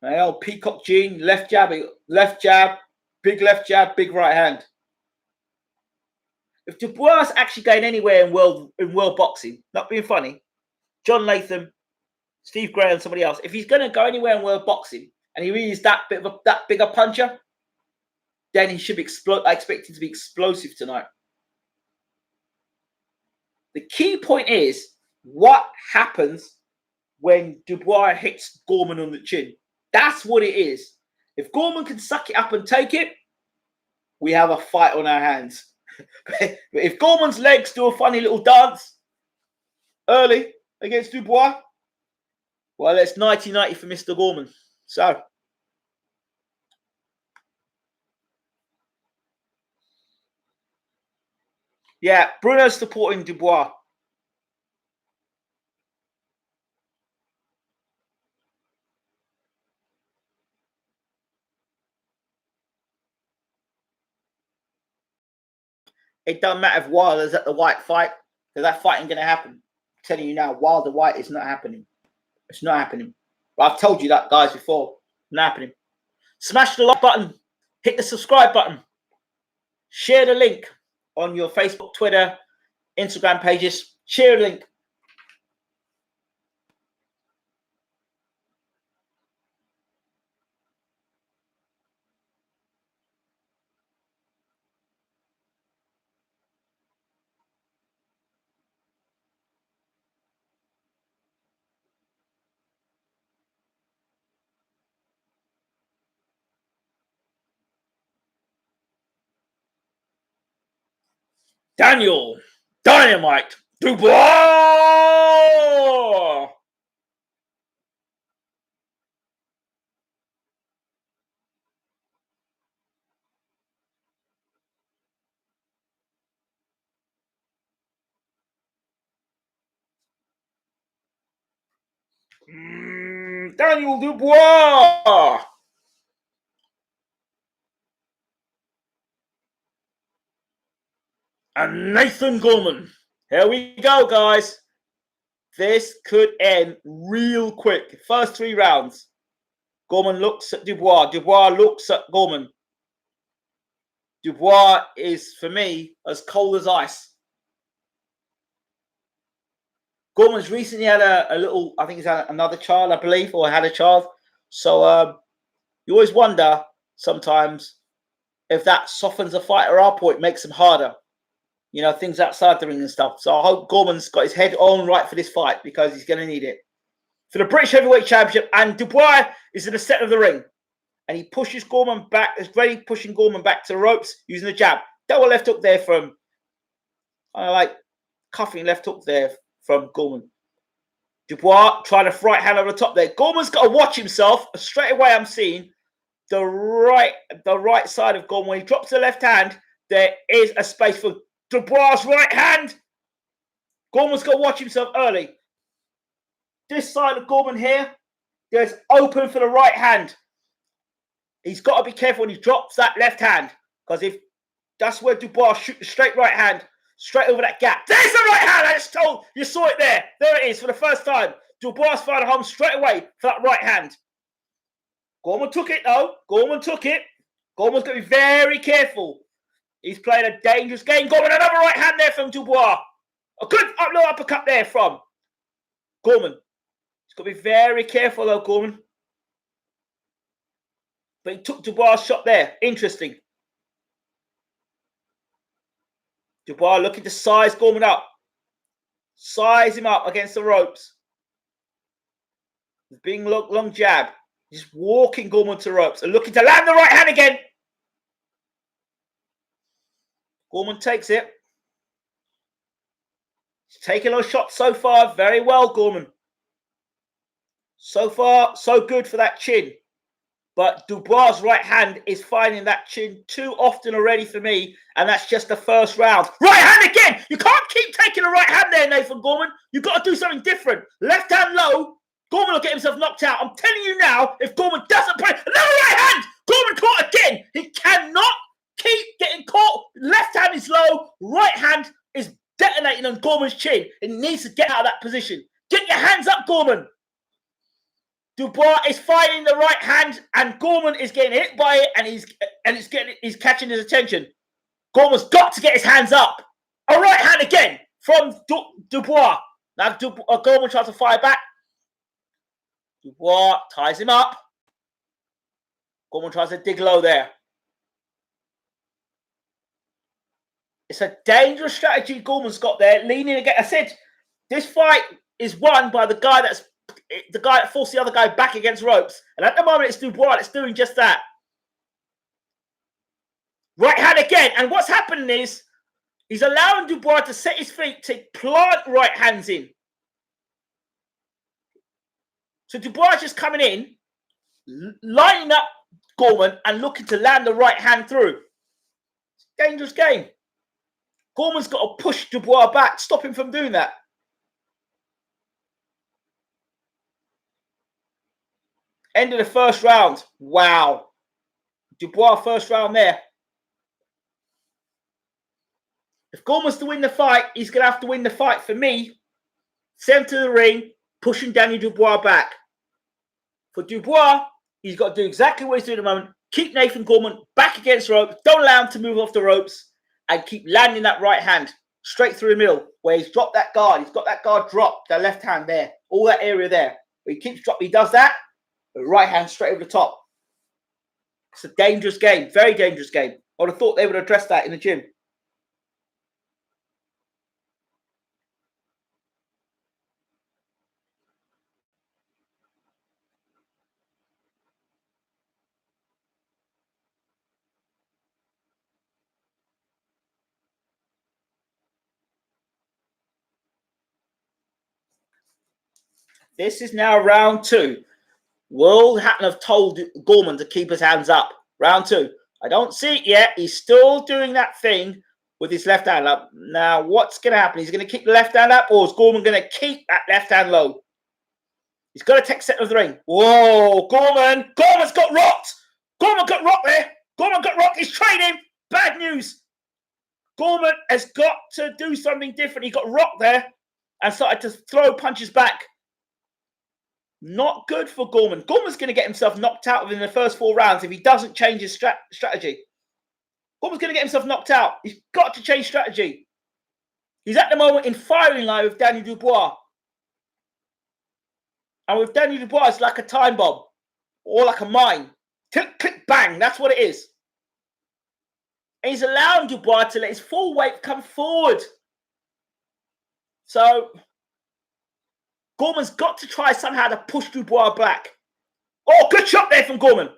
The old peacock gene, left jab, big left jab, big right hand. If Dubois is actually going anywhere in world boxing, not being funny, John Latham, Steve Gray, and somebody else, if he's going to go anywhere in world boxing and he really is that big a puncher, then he should be I expect him to be explosive tonight. The key point is what happens when Dubois hits Gorman on the chin. That's what it is. If Gorman can suck it up and take it, we have a fight on our hands. But if Gorman's legs do a funny little dance early against Dubois, well, it's 90-90 for Mr. Gorman. So, yeah, Bruno's supporting Dubois. It doesn't matter if Wilder's at the White fight, because that fight ain't going to happen. I'm telling you now, Wilder White is not happening. It's not happening. But I've told you that, guys, before. Not happening. Smash the like button. Hit the subscribe button. Share the link on your Facebook, Twitter, Instagram pages. Share the link. Daniel Dynamite Dubois. Daniel Dubois. And Nathan Gorman. Here we go, guys. This could end real quick. First 3 rounds. Gorman looks at Dubois. Dubois looks at Gorman. Dubois is, for me, as cold as ice. Gorman's recently had a little, I think he's had another child, I believe, or had a child. So you always wonder sometimes if that softens a fighter up or it makes him harder. You know, things outside the ring and stuff. So I hope Gorman's got his head on right for this fight because he's going to need it. For the British Heavyweight Championship, and Dubois is in the center of the ring. And he pushes Gorman back, is ready pushing Gorman back to the ropes using the jab. Double left hook there from, like, cuffing left hook there from Gorman. Dubois trying to right hand over the top there. Gorman's got to watch himself. Straight away I'm seeing the right side of Gorman. When he drops the left hand, there is a space for Dubois' right hand. Gorman's got to watch himself early. This side of Gorman here, there's open for the right hand. He's got to be careful when he drops that left hand, because if that's where Dubois shoots the straight right hand, straight over that gap. There's the right hand. I just told you, saw it there. There it is for the first time. Dubois found home straight away for that right hand. Gorman took it though. Gorman took it. Gorman's got to be very careful. He's playing a dangerous game. Gorman, another right hand there from Dubois. A good little uppercut there from Gorman. He's got to be very careful though, Gorman. But he took Dubois' shot there. Interesting. Dubois looking to size Gorman up. Size him up against the ropes. Being long jab. Just walking Gorman to ropes and looking to land the right hand again. Gorman takes it. He's taking those shots so far. Very well, Gorman. So far, so good for that chin. But Dubois' right hand is finding that chin too often already for me. And that's just the first round. Right hand again. You can't keep taking the right hand there, Nathan Gorman. You've got to do something different. Left hand low. Gorman will get himself knocked out. I'm telling you now, if Gorman doesn't play another right hand, Gorman caught again. He cannot keep getting caught. Left hand is low. Right hand is detonating on Gorman's chin. It needs to get out of that position. Get your hands up, Gorman. Dubois is fighting the right hand, and Gorman is getting hit by it, and he's catching his attention. Gorman's got to get his hands up. A right hand again from Dubois. Now Gorman tries to fire back. Dubois ties him up. Gorman tries to dig low there. It's a dangerous strategy Gorman's got there, leaning again. I said this fight is won by the guy that forced the other guy back against ropes. And at the moment, it's Dubois that's doing just that. Right hand again. And what's happening is he's allowing Dubois to set his feet to plant right hands in. So Dubois just coming in, lining up Gorman and looking to land the right hand through. It's a dangerous game. Gorman's got to push Dubois back, stop him from doing that. End of the first round. Wow. Dubois first round there. If Gorman's to win the fight, he's going to have to win the fight for me. Center of the ring, pushing Daniel Dubois back. For Dubois, he's got to do exactly what he's doing at the moment. Keep Nathan Gorman back against the ropes. Don't allow him to move off the ropes. And keep landing that right hand straight through the middle where he's dropped that guard. He's got that guard dropped, that left hand there. All that area there. Where he keeps dropping. He does that. The right hand straight over the top. It's a dangerous game. Very dangerous game. I would have thought they would address that in the gym. This is now round 2. Will Hatton have told Gorman to keep his hands up? Round 2. I don't see it yet. He's still doing that thing with his left hand up. Now, what's going to happen? He's going to keep the left hand up, or is Gorman going to keep that left hand low? He's got to take center of the ring. Whoa, Gorman. Gorman's got rocked. Gorman got rocked there. Gorman got rocked. He's training. Bad news. Gorman has got to do something different. He got rocked there and started to throw punches back. Not good for Gorman. Gorman's going to get himself knocked out within the first 4 rounds if he doesn't change his strategy. Gorman's going to get himself knocked out. He's got to change strategy. He's at the moment in firing line with Daniel Dubois. And with Daniel Dubois, it's like a time bomb or like a mine. Click, click, bang. That's what it is. And he's allowing Dubois to let his full weight come forward. So Gorman's got to try somehow to push Dubois back. Oh, good shot there from Gorman.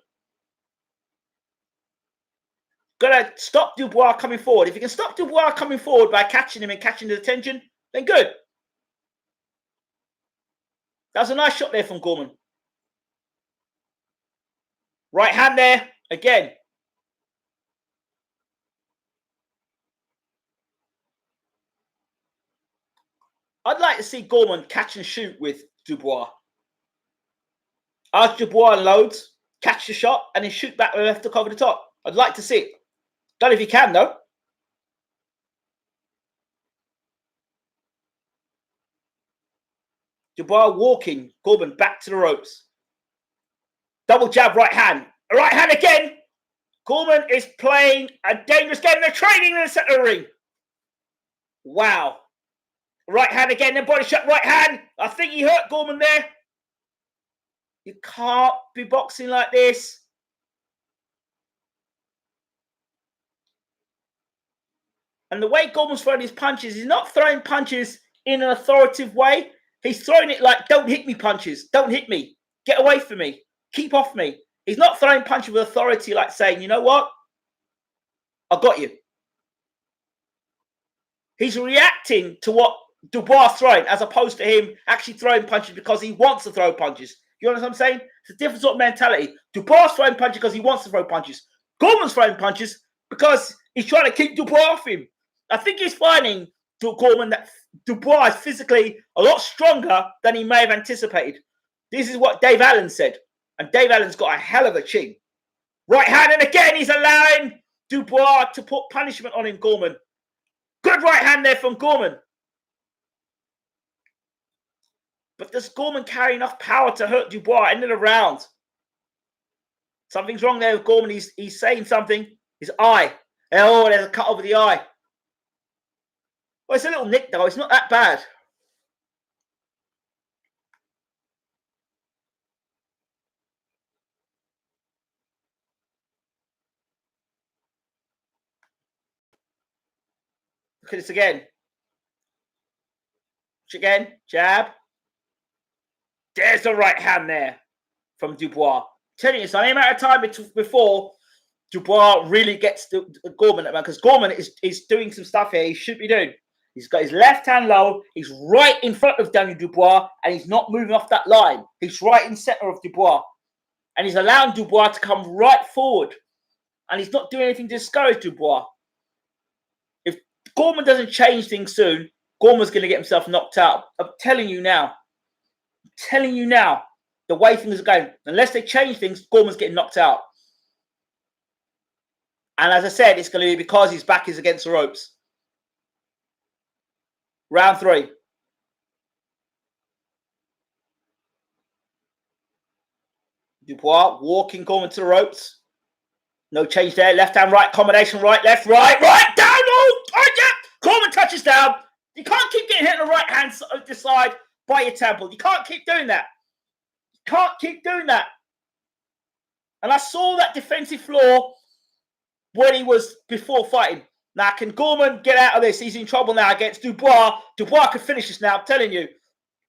Got to stop Dubois coming forward. If you can stop Dubois coming forward by catching him and catching his attention, then good. That was a nice shot there from Gorman. Right hand there, again. I'd like to see Gorman catch and shoot with Dubois. Ask Dubois unloads, catch the shot, and then shoot back with the left hook over the top. I'd like to see it. Don't know if he can, though. Dubois walking Gorman back to the ropes. Double jab, right hand. Right hand again. Gorman is playing a dangerous game. They're training in the center of the ring. Wow. Right hand again, then body shot, right hand. I think he hurt Gorman there. You can't be boxing like this. And the way Gorman's throwing his punches, he's not throwing punches in an authoritative way. He's throwing it like, don't hit me punches. Don't hit me. Get away from me. Keep off me. He's not throwing punches with authority like saying, you know what? I got you. He's reacting to what Dubois throwing as opposed to him actually throwing punches because he wants to throw punches. You know what I'm saying? It's a different sort of mentality. Dubois throwing punches because he wants to throw punches. Gorman's throwing punches because he's trying to keep Dubois off him. I think he's finding to Gorman that Dubois is physically a lot stronger than he may have anticipated. This is what Dave Allen said. And Dave Allen's got a hell of a chin. Right hand, and again, he's allowing Dubois to put punishment on him, Gorman. Good right hand there from Gorman. But does Gorman carry enough power to hurt Dubois end of the round? Something's wrong there with Gorman. He's saying something. His eye. Oh, there's a cut over the eye. Well, it's a little nick, though. It's not that bad. Look at this again. Again. Jab. There's the right hand there from Dubois. Telling you, it's only a matter of time before Dubois really gets to Gorman, because Gorman is doing some stuff here he should be doing. He's got his left hand low. He's right in front of Daniel Dubois, and he's not moving off that line. He's right in center of Dubois, and he's allowing Dubois to come right forward, and he's not doing anything to discourage Dubois. If Gorman doesn't change things soon, Gorman's going to get himself knocked out. I'm telling you now. The way things are going, unless they change things, Gorman's getting knocked out. And as I said, it's going to be because his back is against the ropes. Round 3. Dubois walking Gorman to the ropes. No change there. Left hand, right combination. Right, left, right, right, down. Oh, yeah. Gorman touches down. You can't keep getting hit on the right hand side by your temple. You can't keep doing that. You can't keep doing that. And I saw that defensive flaw when he was before fighting. Now, can Gorman get out of this? He's in trouble now against Dubois. Dubois could finish this now. I'm telling you.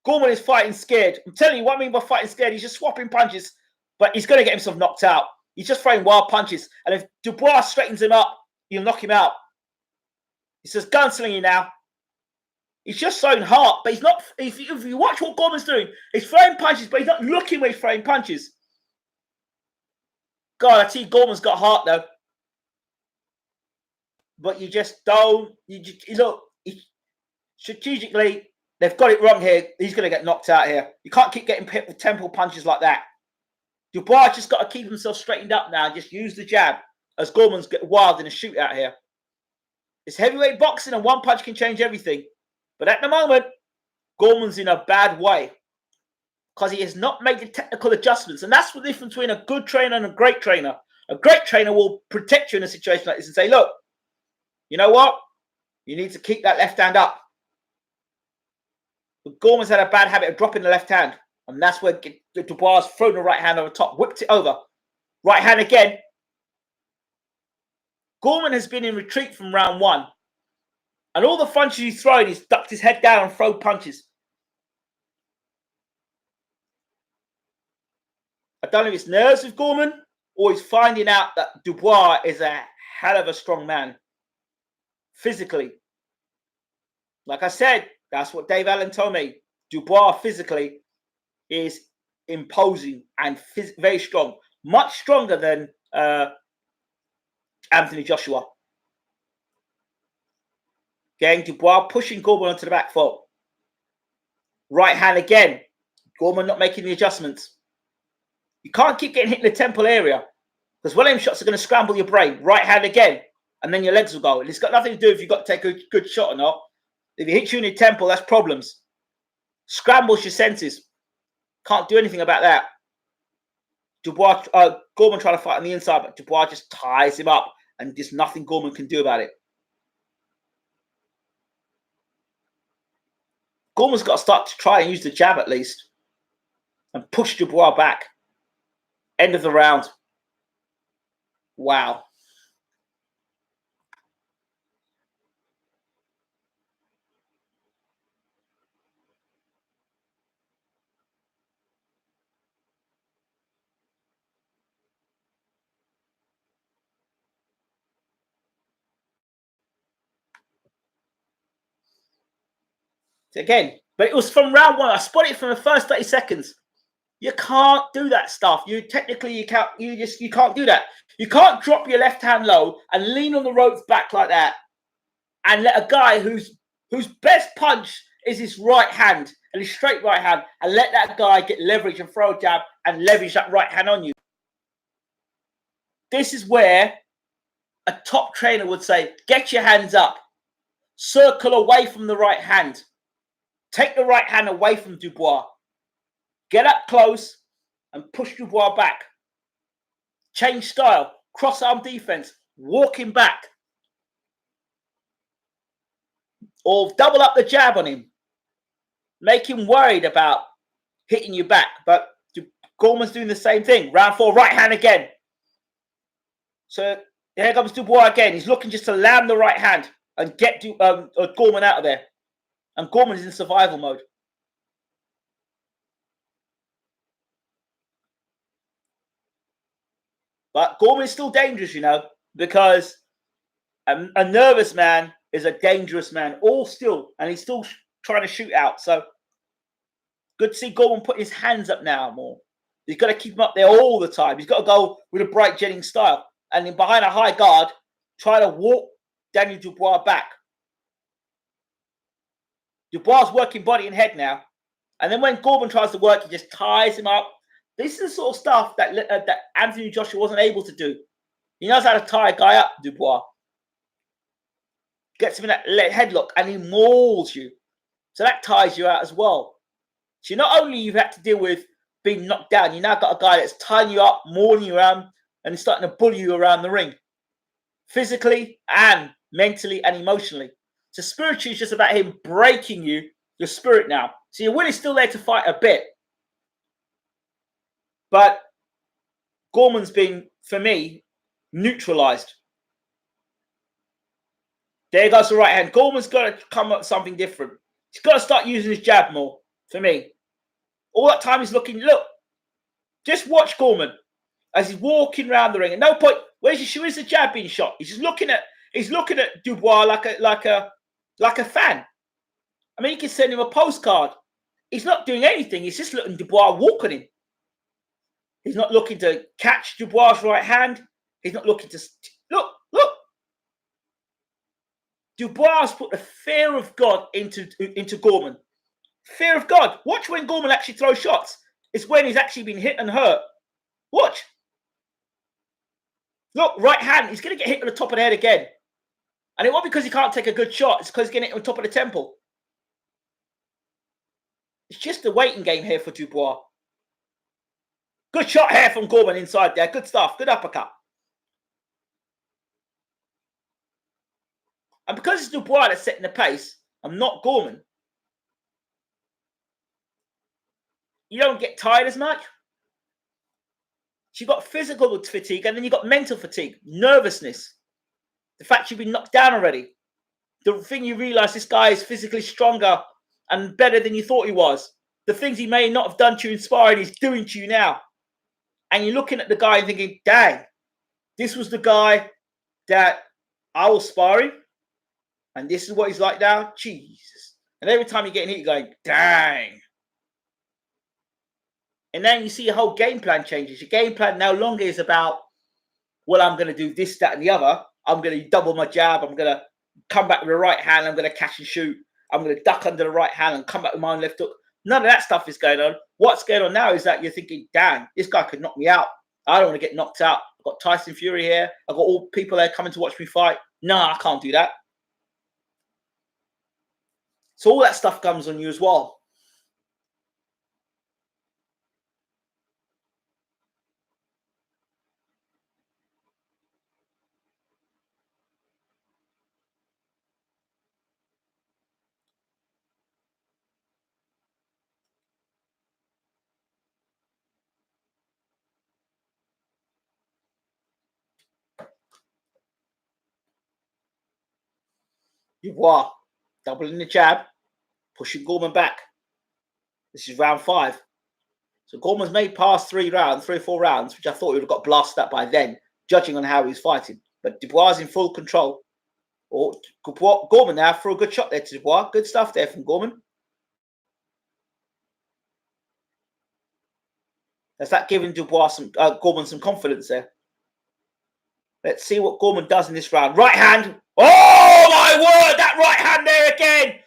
Gorman is fighting scared. I'm telling you what I mean by fighting scared. He's just swapping punches, but he's going to get himself knocked out. He's just throwing wild punches. And if Dubois straightens him up, he'll knock him out. He says gunslinging now. He's just throwing heart, but he's not. If you watch what Gorman's doing, he's throwing punches, but he's not looking where he's throwing punches. God, I see Gorman's got heart though. But you just don't. Look, strategically, they've got it wrong here. He's going to get knocked out here. You can't keep getting hit with temple punches like that. Dubois just got to keep himself straightened up now. Just use the jab as Gorman's get wild in a shootout here. It's heavyweight boxing and one punch can change everything. But at the moment, Gorman's in a bad way because he has not made the technical adjustments. And that's the difference between a good trainer and a great trainer. A great trainer will protect you in a situation like this and say, look, you know what? You need to keep that left hand up. But Gorman's had a bad habit of dropping the left hand. And that's where Dubois thrown the right hand over top, whipped it over. Right hand again. Gorman has been in retreat from round 1. And all the punches he's thrown, he's ducked his head down and thrown punches. I don't know if it's nerves with Gorman or he's finding out that Dubois is a hell of a strong man. Physically. Like I said, that's what Dave Allen told me. Dubois physically is imposing and very strong. Much stronger than Anthony Joshua. Again, Dubois pushing Gorman onto the back foot. Right hand again. Gorman not making the adjustments. You can't keep getting hit in the temple area because one of them shots are going to scramble your brain. Right hand again. And then your legs will go. And it's got nothing to do if you've got to take a good shot or not. If he hits you in the temple, that's problems. Scrambles your senses. Can't do anything about that. Dubois, Gorman trying to fight on the inside, but Dubois just ties him up and there's nothing Gorman can do about it. Gorman's got to start to try and use the jab at least and push Dubois back. End of the round. Wow. Again, but it was from round 1. I spotted it from the first 30 seconds. You can't do that stuff. You can't do that. You can't drop your left hand low and lean on the ropes back like that and let a guy whose best punch is his right hand and his straight right hand and let that guy get leverage and throw a jab and leverage that right hand on you. This is where a top trainer would say, get your hands up, circle away from the right hand. Take the right hand away from Dubois. Get up close and push Dubois back. Change style. Cross-arm defense. Walk him back. Or double up the jab on him. Make him worried about hitting you back. But Gorman's doing the same thing. Round 4, right hand again. So here comes Dubois again. He's looking just to land the right hand and get Gorman out of there. And Gorman is in survival mode. But Gorman is still dangerous, you know, because a nervous man is a dangerous man. All still, and he's still trying to shoot out. So good to see Gorman put his hands up now more. He's got to keep him up there all the time. He's got to go with a bright Jennings style. And then behind a high guard, try to walk Daniel Dubois back. Dubois working body and head now. And then when Gorman tries to work, he just ties him up. This is the sort of stuff that Anthony Joshua wasn't able to do. He knows how to tie a guy up, Dubois. Gets him in that headlock and he mauls you. So that tires you out as well. So not only you've had to deal with being knocked down, you now got a guy that's tying you up, mauling you around, and starting to bully you around the ring, physically and mentally and emotionally. So spiritually, it's just about him breaking your spirit now. So your will is still there to fight a bit, but Gorman's been, for me, neutralized. There goes the right hand. Gorman's got to come up with something different. He's got to start using his jab more, for me. All that time he's looking, look, just watch Gorman as he's walking around the ring. At no point, where's the jab being shot? He's just looking at Dubois like a fan. I mean, you can send him a postcard. He's not doing anything. He's just letting Dubois walk on him. He's not looking to catch Dubois' right hand. He's not looking to look. Dubois put the fear of God into Gorman. Fear of God. Watch when Gorman actually throws shots. It's when he's actually been hit and hurt. Watch. Look, right hand. He's going to get hit on the top of the head again. And it won't be because he can't take a good shot. It's because he's getting hit on top of the temple. It's just a waiting game here for Dubois. Good shot here from Gorman inside there. Good stuff. Good uppercut. And because it's Dubois that's setting the pace, and not Gorman, you don't get tired as much. So you've got physical fatigue, and then you've got mental fatigue, nervousness. The fact you've been knocked down already. The thing you realise this guy is physically stronger and better than you thought he was. The things he may not have done to you inspired, he's doing to you now. And you're looking at the guy and thinking, dang, this was the guy that I was sparring. And this is what he's like now. Jesus. And every time you're getting hit, you're going, dang. And then you see your whole game plan changes. Your game plan no longer is about, well, I'm going to do this, that, and the other. I'm going to double my jab. I'm going to come back with the right hand. I'm going to catch and shoot. I'm going to duck under the right hand and come back with my own left hook. None of that stuff is going on. What's going on now is that you're thinking, dang, this guy could knock me out. I don't want to get knocked out. I've got Tyson Fury here. I've got all people there coming to watch me fight. No, I can't do that. So all that stuff comes on you as well. Dubois, doubling the jab, pushing Gorman back. This is round 5. So Gorman's made past 3 or 4 rounds, which I thought he would have got blasted up by then, judging on how he was fighting. But Dubois is in full control. Gorman now for a good shot there to Dubois. Good stuff there from Gorman. That's that giving Gorman some confidence there. Let's see what Gorman does in this round. Right hand. Oh, my word. That right hand there again.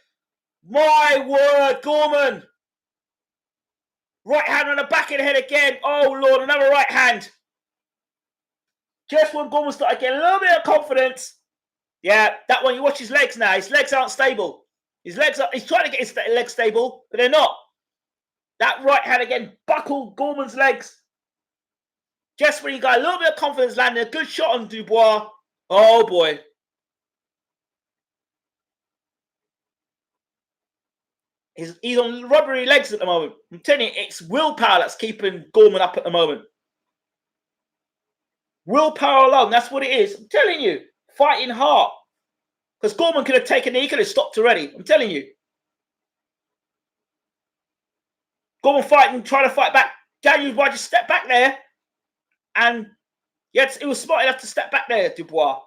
My word, Gorman. Right hand on the back of the head again. Oh, Lord, another right hand. Just when Gorman started getting a little bit of confidence. Yeah, that one, you watch his legs now. His legs aren't stable. He's trying to get his legs stable, but they're not. That right hand again buckled Gorman's legs. Just when you got a little bit of confidence landing a good shot on Dubois. Oh, boy. He's on rubbery legs at the moment. I'm telling you, it's willpower that's keeping Gorman up at the moment. Willpower alone, that's what it is. I'm telling you, fighting hard. Because Gorman could have taken it, he could have stopped already. I'm telling you. Gorman trying to fight back. Daniel Dubois just stepped back there. And yes, it was smart enough to step back there, Dubois.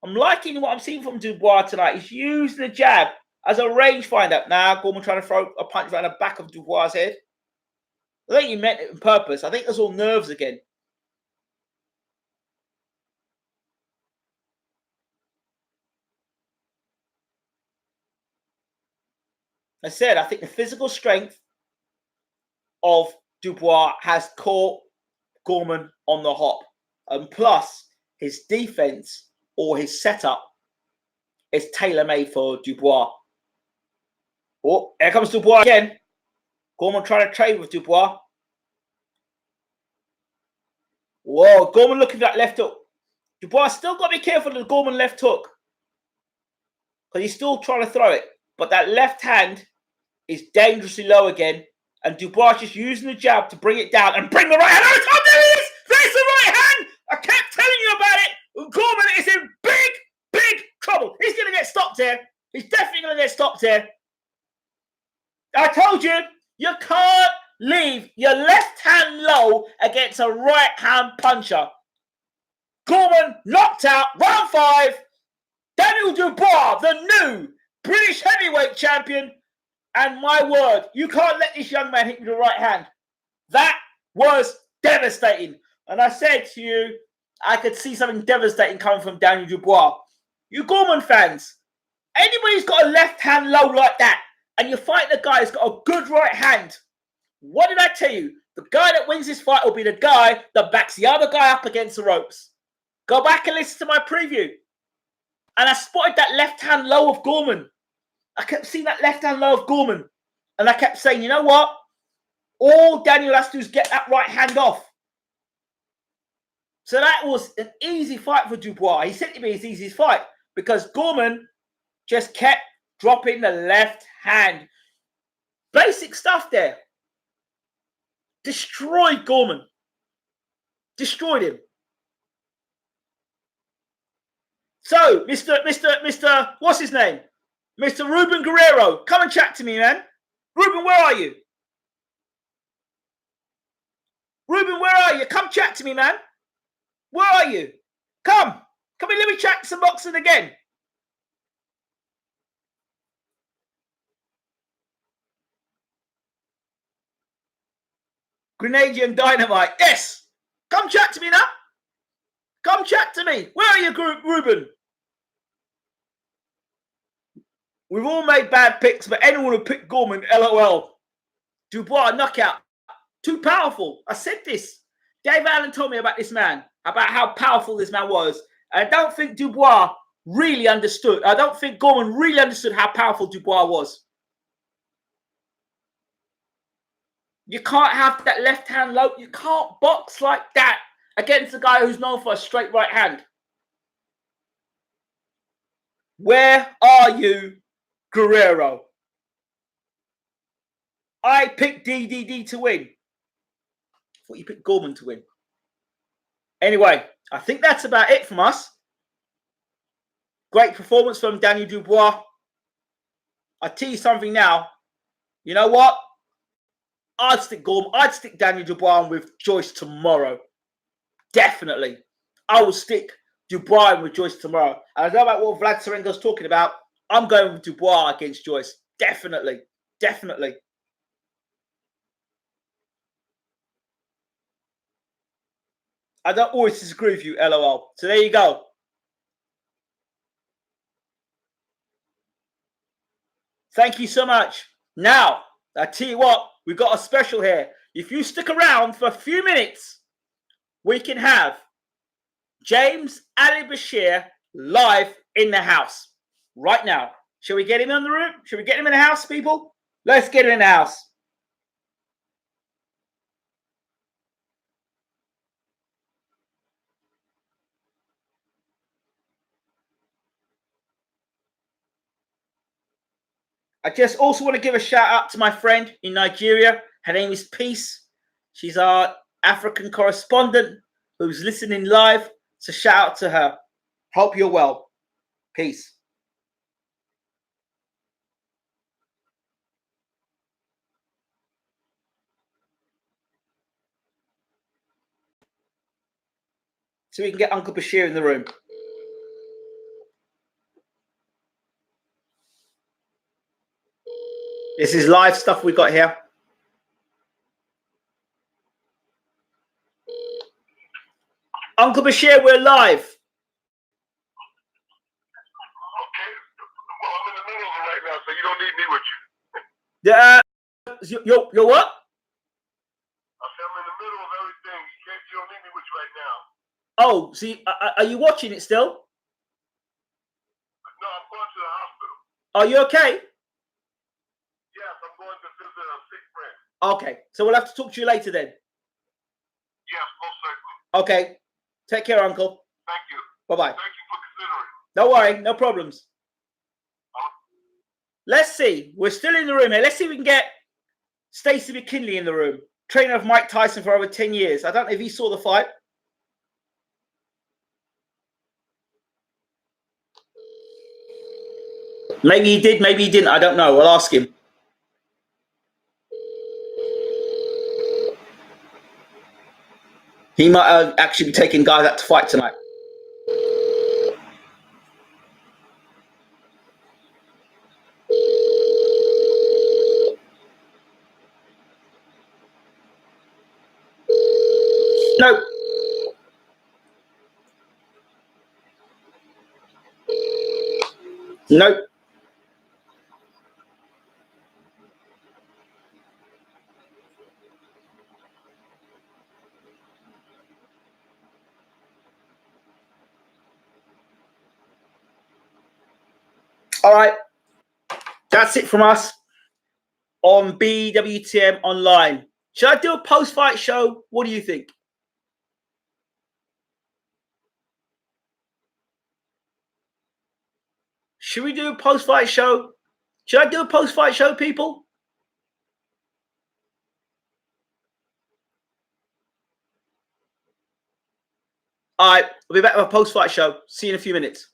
I'm liking what I'm seeing from Dubois tonight. He's using the jab as a rangefinder. Now, Gorman trying to throw a punch around the back of Dubois' head. I think he meant it on purpose. I think it was all nerves again. I said, I think the physical strength of Dubois has caught Gorman on the hop. And plus, his defense or his setup is tailor-made for Dubois. Oh, here comes Dubois again. Gorman trying to trade with Dubois. Whoa, Gorman looking for that left hook. Dubois still got to be careful of the Gorman left hook. Because he's still trying to throw it. But that left hand is dangerously low again. And Dubois just using the jab to bring it down and bring the right hand. Oh, there it is! There's the right hand! I kept telling you about it. Gorman is in big, big trouble. He's going to get stopped here. He's definitely going to get stopped here. I told you, you can't leave your left hand low against a right hand puncher. Gorman knocked out, round 5. Daniel Dubois, the new British heavyweight champion. And my word, you can't let this young man hit you with the right hand. That was devastating. And I said to you, I could see something devastating coming from Daniel Dubois. You Gorman fans, anybody who's got a left hand low like that, and you fight the guy who's got a good right hand, what did I tell you? The guy that wins this fight will be the guy that backs the other guy up against the ropes. Go back and listen to my preview. And I spotted that left hand low of Gorman. I kept seeing that left hand low of Gorman. And I kept saying, you know what? All Daniel has to do is get that right hand off. So that was an easy fight for Dubois. He said to me it's the easiest fight because Gorman just kept dropping the left hand. Basic stuff there. Destroyed Gorman. Destroyed him. So, Mr. What's his name? Mr. Ruben Guerrero, come and chat to me, man. Ruben, where are you? Ruben, where are you? Come chat to me, man. Where are you? Come in, let me chat some boxing again. Grenadian Dynamite, yes. Come chat to me now. Come chat to me. Where are you, Ruben? We've all made bad picks, but anyone who picked Gorman, LOL. Dubois, knockout. Too powerful. I said this. Dave Allen told me about this man, about how powerful this man was. I don't think Dubois really understood. I don't think Gorman really understood how powerful Dubois was. You can't have that left hand low. You can't box like that against a guy who's known for a straight right hand. Where are you, Guerrero? I picked DDD to win. I thought you picked Gorman to win. Anyway, I think that's about it from us. Great performance from Daniel Dubois. I'll tell you something now. You know what? I'd stick Gorman. I'd stick Daniel Dubois with Joyce tomorrow. Definitely. I will stick Dubois with Joyce tomorrow. And I don't know about what Vlad Serengo's talking about. I'm going with Dubois against Joyce. Definitely. Definitely. I don't always disagree with you, LOL. So there you go. Thank you so much. Now, I tell you what, we've got a special here. If you stick around for a few minutes, we can have James Ali Bashir live in the house right now. Shall we get him in the room? Shall we get him in the house, people? Let's get him in the house. I just also want to give a shout out to my friend in Nigeria. Her name is Peace. She's our African correspondent who's listening live. So shout out to her. Hope you're well. Peace. So we can get Uncle Bashir in the room. This is live stuff we got here. Uncle Bashir, we're live. Okay. Well, I'm in the middle of it right now, so you don't need me with you. You're what? I said I'm in the middle of everything. You don't need me with you right now. Oh, see, are you watching it still? No, I'm going to the hospital. Are you okay? Okay, so we'll have to talk to you later then. Yes, most certainly. Okay, take care, Uncle. Thank you. Bye-bye. Thank you for considering. Don't worry, no problems. Let's see. We're still in the room here. Let's see if we can get Stacey McKinley in the room. Trainer of Mike Tyson for over 10 years. I don't know if he saw the fight. Maybe he did, maybe he didn't. I don't know. We'll ask him. He might have actually be taking guys out to fight tonight. No. No. All right. That's it from us on BWTM Online. Should I do a post-fight show? What do you think? Should we do a post-fight show? Should I do a post-fight show, people? All right. We'll be back with a post-fight show. See you in a few minutes.